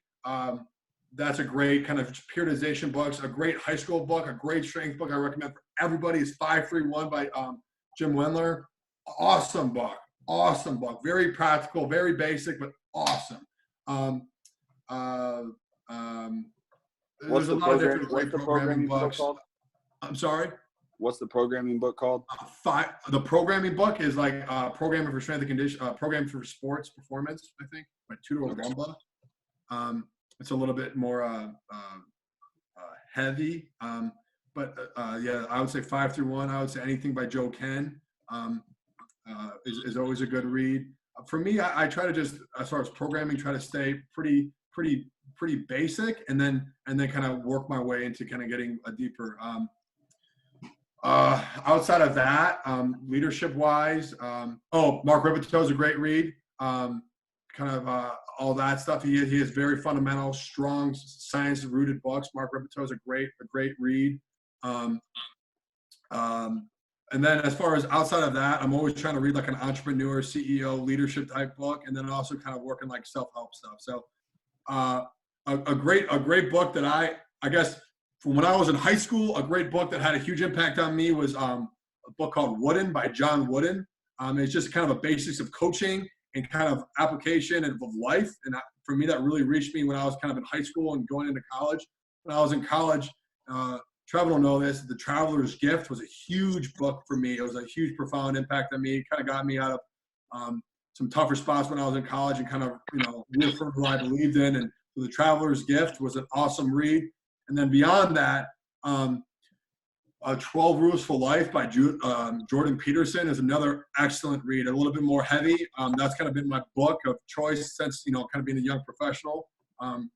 that's a great kind of periodization books, a great high school book, a great strength book I recommend for everybody is 531 by Jim Wendler. Awesome book. Very practical, very basic, but awesome. There's a lot of different great programming books. I'm sorry? What's the programming book called? The programming book is like Programming for Strength and Condition, Programming for Sports Performance, I think, by Tudor Bumba. It's a little bit more heavy. But I would say 5 through 1. I would say anything by Joe Ken is always a good read. For me, I try to just, as far as programming, try to stay pretty basic, and then kind of work my way into kind of getting a deeper. Outside of that, leadership wise, Mark Ribiteau is a great read. All that stuff. He has very fundamental, strong, science rooted books. Mark Ribiteau is a great read. And then as far as outside of that, I'm always trying to read like an entrepreneur, CEO, leadership type book, and then also kind of working like self-help stuff. So a great book that I guess from when I was in high school, a great book that had a huge impact on me was a book called Wooden by John Wooden. It's just kind of a basics of coaching and kind of application and of life. And for me, that really reached me when I was kind of in high school and going into college. When I was in college, Trevor will know this, The Traveler's Gift was a huge book for me. It was a huge, profound impact on me. It kind of got me out of some tougher spots when I was in college and kind of, reaffirmed who I believed in. And The Traveler's Gift was an awesome read. And then beyond that, 12 Rules for Life by Jordan Peterson is another excellent read, a little bit more heavy. That's kind of been my book of choice since, kind of being a young professional.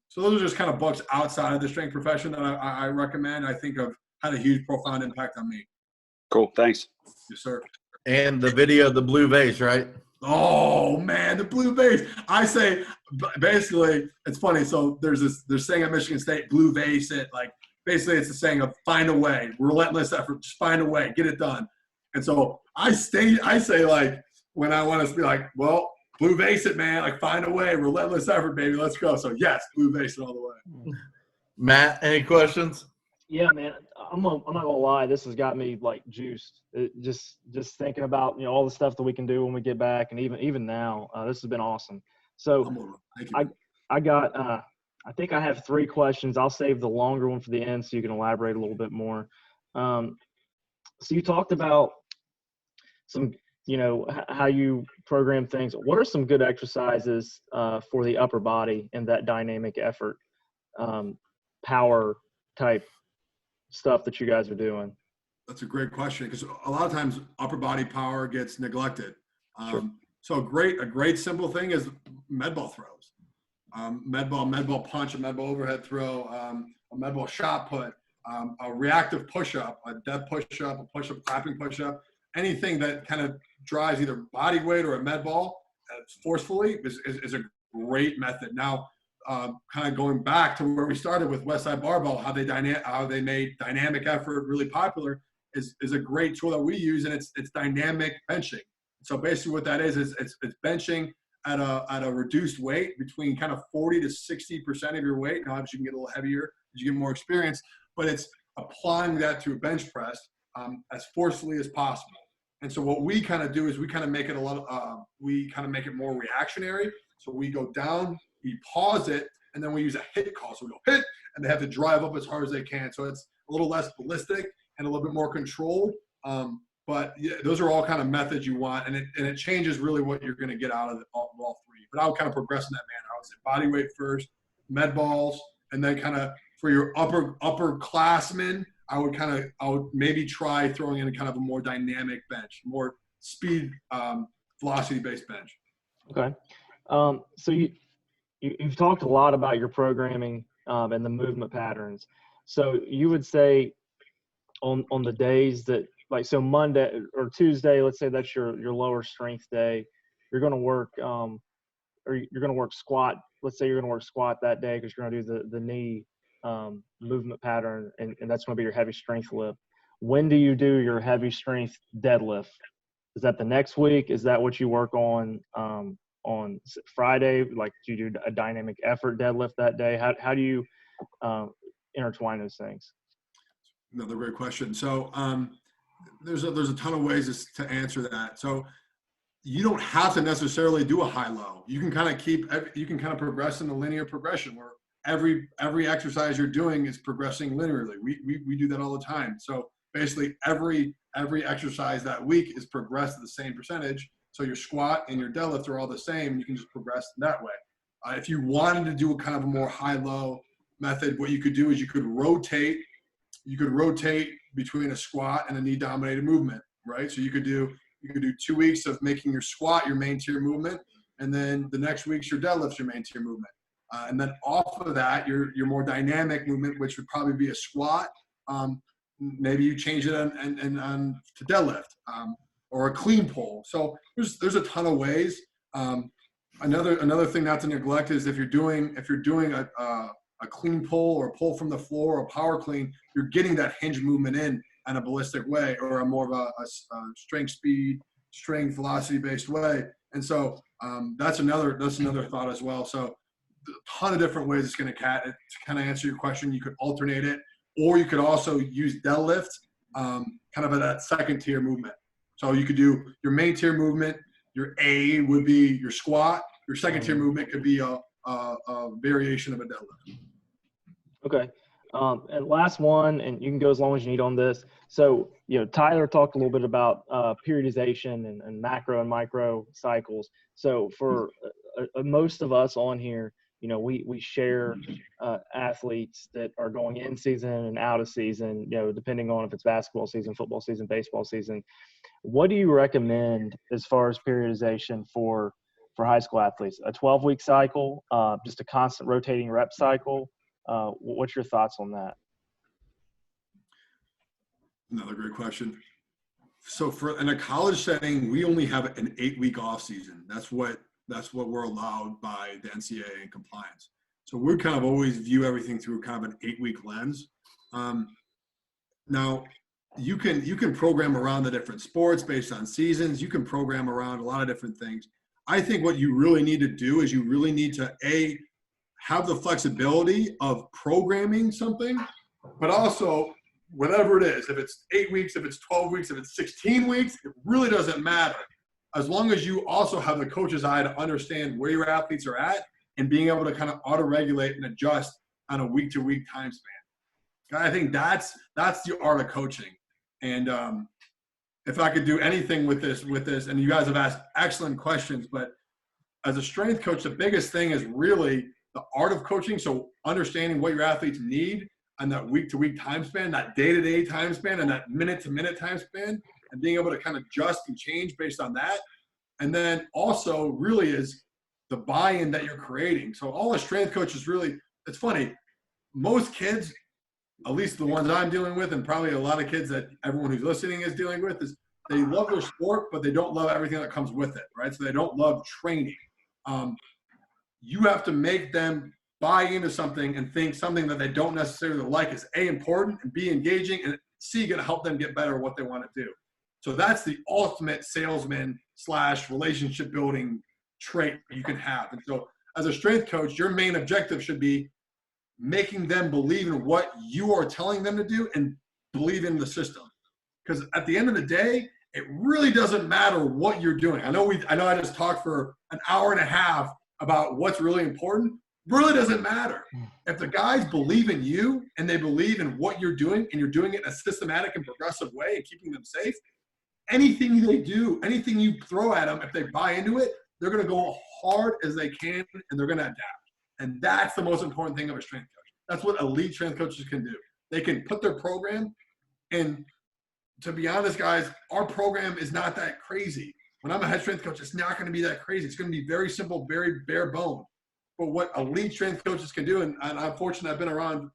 So those are just kind of books outside of the strength profession that I recommend. I think have had a huge, profound impact on me. Cool. Thanks. Yes, sir. And the video, The Blue Vase, right? Oh man, the blue vase. I say basically, it's funny. So there's saying at Michigan State, blue vase it. Like basically it's the saying of find a way, relentless effort, just find a way, get it done. And so I say like when I want to be like, well, blue vase it, man, like find a way, relentless effort, baby, let's go. So yes, blue vase it all the way. Matt, any questions? Yeah, man, I'm not gonna lie. This has got me like juiced. Just thinking about all the stuff that we can do when we get back, and even now, this has been awesome. So I got I think I have 3 questions. I'll save the longer one for the end so you can elaborate a little bit more. So you talked about some, how you program things. What are some good exercises for the upper body in that dynamic effort, power type stuff that you guys are doing? That's a great question because a lot of times upper body power gets neglected. Sure. So a great simple thing is med ball throws. Med ball punch, a med ball overhead throw, a med ball shot put, a reactive push-up, a dead push-up, a push-up, clapping push-up, anything that kind of drives either body weight or a med ball forcefully is a great method. Now, kind of going back to where we started with Westside Barbell, how they made dynamic effort really popular is a great tool that we use, and it's dynamic benching. So basically what that is it's benching at a reduced weight between kind of 40 to 60% of your weight. Now obviously you can get a little heavier as you get more experience, but it's applying that to a bench press as forcefully as possible. And so what we kind of do is we kind of make it it more reactionary. So we go down, we pause it, and then we use a hit call. So we go hit, and they have to drive up as hard as they can. So it's a little less ballistic and a little bit more controlled. But yeah, those are all kind of methods you want, and it changes really what you're going to get out of all 3. But I would kind of progress in that manner. I would say body weight first, med balls, and then kind of for your upperclassmen, I would maybe try throwing in kind of a more dynamic bench, more speed, velocity-based bench. Okay. So you've talked a lot about your programming and the movement patterns. So you would say on the days that, like, so Monday or Tuesday, let's say that's your lower strength day, you're going to work or you're going to work squat. Let's say you're going to work squat that day because you're going to do the knee movement pattern, and that's going to be your heavy strength lift. When do you do your heavy strength deadlift? Is that the next week? Is that what you work on Friday? Like, do you do a dynamic effort deadlift that day? How do you intertwine those things? Another great question. So there's a ton of ways to answer that. So you don't have to necessarily do a high-low. You can kind of progress in the linear progression where every exercise you're doing is progressing linearly. We do that all the time. So basically every exercise that week is progressed at the same percentage. So your squat and your deadlift are all the same, and you can just progress that way. If you wanted to do a kind of a more high-low method, what you could do is you could rotate between a squat and a knee dominated movement, right? So you could do 2 weeks of making your squat your main tier movement, and then the next week's your deadlift's your main tier movement. And then off of that, your more dynamic movement, which would probably be a squat. Maybe you change it on to deadlift or a clean pull. So there's a ton of ways. Another thing not to neglect is if you're doing a clean pull or a pull from the floor or a power clean, you're getting that hinge movement in a ballistic way or a more of a strength velocity based way. And so that's another thought as well. So a ton of different ways it's going to kind of answer your question. You could alternate it, or you could also use deadlift kind of at that second tier movement. So you could do your main tier movement. Your A would be your squat. Your second tier movement could be a variation of a deadlift. Okay. And last one, and you can go as long as you need on this. So, Tyler talked a little bit about periodization and macro and micro cycles. So for most of us on here, we share athletes that are going in season and out of season, depending on if it's basketball season, football season, baseball season. What do you recommend as far as periodization for high school athletes? A 12-week cycle, just a constant rotating rep cycle? What's your thoughts on that? Another great question. So in a college setting, we only have an 8-week off season. That's what we're allowed by the NCAA and compliance. So we kind of always view everything through kind of an 8-week lens. Now you can program around the different sports based on seasons. You can program around a lot of different things. I think what you really need to do is you really need to have the flexibility of programming something, but also whatever it is, if it's 8 weeks, if it's 12 weeks, if it's 16 weeks, it really doesn't matter. As long as you also have the coach's eye to understand where your athletes are at and being able to kind of auto-regulate and adjust on a week-to-week time span. I think that's the art of coaching. And if I could do anything with this, and you guys have asked excellent questions, but as a strength coach, the biggest thing is really the art of coaching. So understanding what your athletes need on that week-to-week time span, that day-to-day time span, and that minute-to-minute time span, and being able to kind of adjust and change based on that. And then also really is the buy-in that you're creating. So all the strength coaches really, it's funny, most kids, at least the ones I'm dealing with, and probably a lot of kids that everyone who's listening is dealing with, is they love their sport, but they don't love everything that comes with it, right? So they don't love training. You have to make them buy into something and think something that they don't necessarily like is A, important, and B, engaging, and C, going to help them get better at what they want to do. So that's the ultimate salesman / relationship building trait you can have. And so as a strength coach, your main objective should be making them believe in what you are telling them to do and believe in the system. Because at the end of the day, it really doesn't matter what you're doing. I know I just talked for an hour and a half about what's really important. Really doesn't matter. If the guys believe in you and they believe in what you're doing and you're doing it in a systematic and progressive way and keeping them safe, anything they do, anything you throw at them, if they buy into it, they're going to go hard as they can and they're going to adapt. And that's the most important thing of a strength coach. That's what elite strength coaches can do. They can put their program, and to be honest, guys, our program is not that crazy. When I'm a head strength coach, it's not going to be that crazy. It's going to be very simple, very bare bone. But what elite strength coaches can do, and I'm fortunate I've been around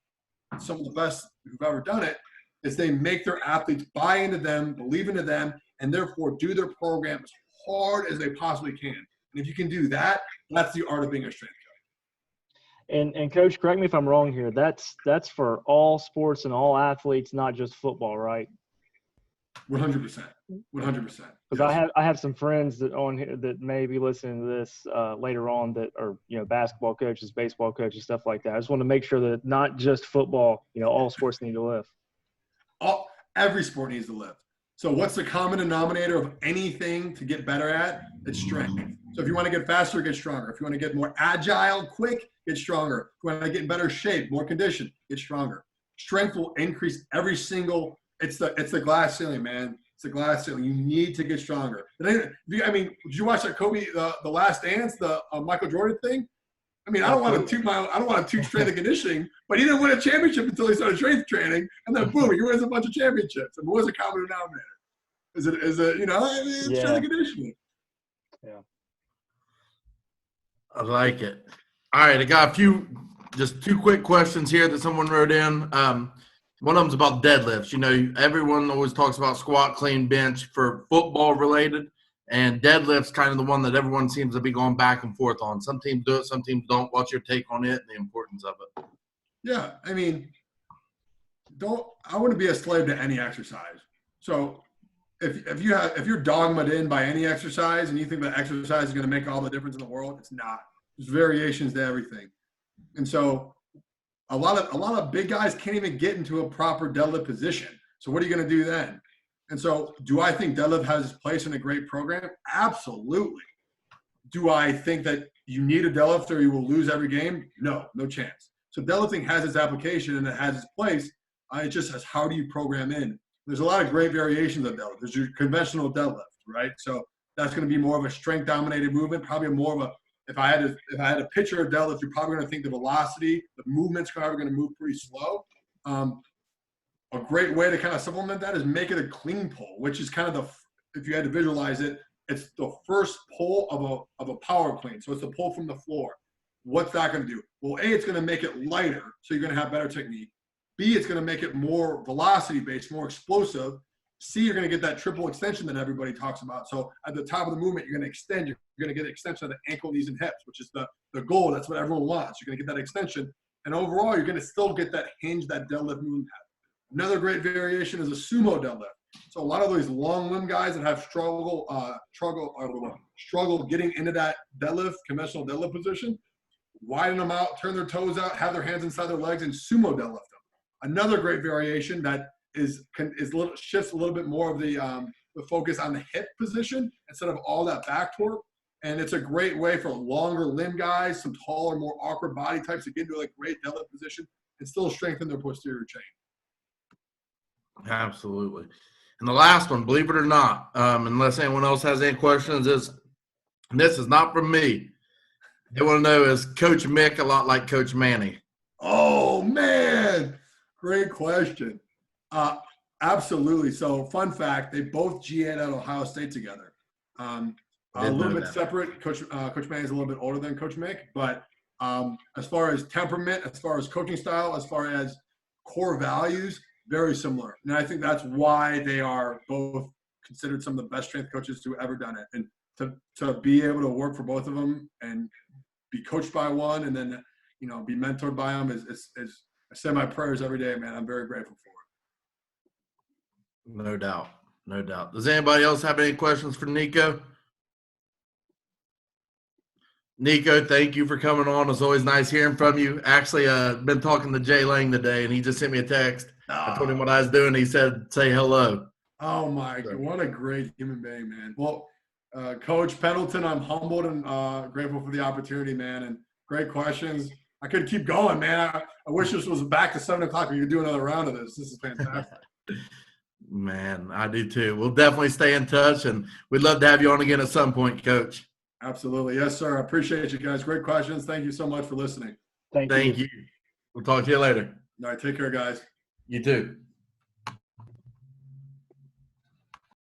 some of the best who've ever done it, is they make their athletes buy into them, believe into them, and therefore do their program as hard as they possibly can. And if you can do that, that's the art of being a strength coach. And coach, correct me if I'm wrong here. That's for all sports and all athletes, not just football, right? 100%. 100%. Because I have some friends that on here that may be listening to this later on that are, you know, basketball coaches, baseball coaches, stuff like that. I just want to make sure that not just football, you know, all sports need to live. Every sport needs to live. So what's the common denominator of anything to get better at? It's strength. So if you want to get faster, get stronger. If you want to get more agile, quick, get stronger. If you want to get in better shape, more condition, get stronger. Strength will increase every single – it's the glass ceiling, man. It's the glass ceiling. You need to get stronger. I mean, did you watch that Kobe, the Last Dance, the Michael Jordan thing? I mean, I don't want to toot strength and conditioning, but he didn't win a championship until he started strength training, and then boom, he wins a bunch of championships. And what was the common denominator? Is it you know, I mean, it's strength and conditioning. Yeah. I like it. All right, I got just two quick questions here that someone wrote in. One of them's about deadlifts. You know, everyone always talks about squat, clean, bench for football related. And deadlift's kind of the one that everyone seems to be going back and forth on. Some teams do it, some teams don't. What's your take on it and the importance of it? Yeah, I mean, I wouldn't be a slave to any exercise. So if you're dogmaed in by any exercise and you think that exercise is going to make all the difference in the world, it's not. There's variations to everything. And so a lot of big guys can't even get into a proper deadlift position. So what are you going to do then? And so do I think deadlift has its place in a great program? Absolutely. Do I think that you need a deadlift or you will lose every game? No chance. So deadlifting has its application and it has its place. It just says, how do you program in? There's a lot of great variations of deadlift. There's your conventional deadlift, right? So that's going to be more of a strength-dominated movement, probably more of a, if I had a picture of deadlift, you're probably going to think the velocity, the movement's probably going to move pretty slow. A great way to kind of supplement that is make it a clean pull, which is kind of if you had to visualize it, it's the first pull of a power clean. So it's the pull from the floor. What's that going to do? Well, A, it's going to make it lighter, so you're going to have better technique. B, it's going to make it more velocity-based, more explosive. C, you're going to get that triple extension that everybody talks about. So at the top of the movement, you're going to extend. You're going to get an extension of the ankle, knees, and hips, which is the goal. That's what everyone wants. You're going to get that extension. And overall, you're going to still get that hinge, that deadlift movement. Another great variation is a sumo deadlift. So a lot of those long limb guys that have struggle getting into that deadlift, conventional deadlift position, widen them out, turn their toes out, have their hands inside their legs, and sumo deadlift them. Another great variation that shifts a little bit more of the focus on the hip position instead of all that back torque. And it's a great way for longer limb guys, some taller, more awkward body types to get into a great deadlift position and still strengthen their posterior chain. Absolutely. And the last one, believe it or not, unless anyone else has any questions, this is not from me. They want to know, is Coach Mick a lot like Coach Manny? Oh, man. Great question. Absolutely. So fun fact, they both GA'd at Ohio State together. A little bit separate. Coach Manny is a little bit older than Coach Mick, but as far as temperament, as far as coaching style, as far as core values, very similar. And I think that's why they are both considered some of the best strength coaches to ever done it. And to be able to work for both of them and be coached by one and then, you know, be mentored by them is I say my prayers every day, man. I'm very grateful for it. No doubt. No doubt. Does anybody else have any questions for Niko? Niko, thank you for coming on. It's always nice hearing from you. Actually, been talking to Jay Lang today, and he just sent me a text. I told him what I was doing. He said, say hello. Oh, my God. What a great human being, man. Well, Coach Pendleton, I'm humbled and grateful for the opportunity, man, and great questions. I could keep going, man. I wish this was back to 7 o'clock. We could do another round of this. This is fantastic. Man, I do too. We'll definitely stay in touch, and we'd love to have you on again at some point, Coach. Absolutely. Yes, sir. I appreciate you guys. Great questions. Thank you so much for listening. Thank you. We'll talk to you later. All right. Take care, guys. You too.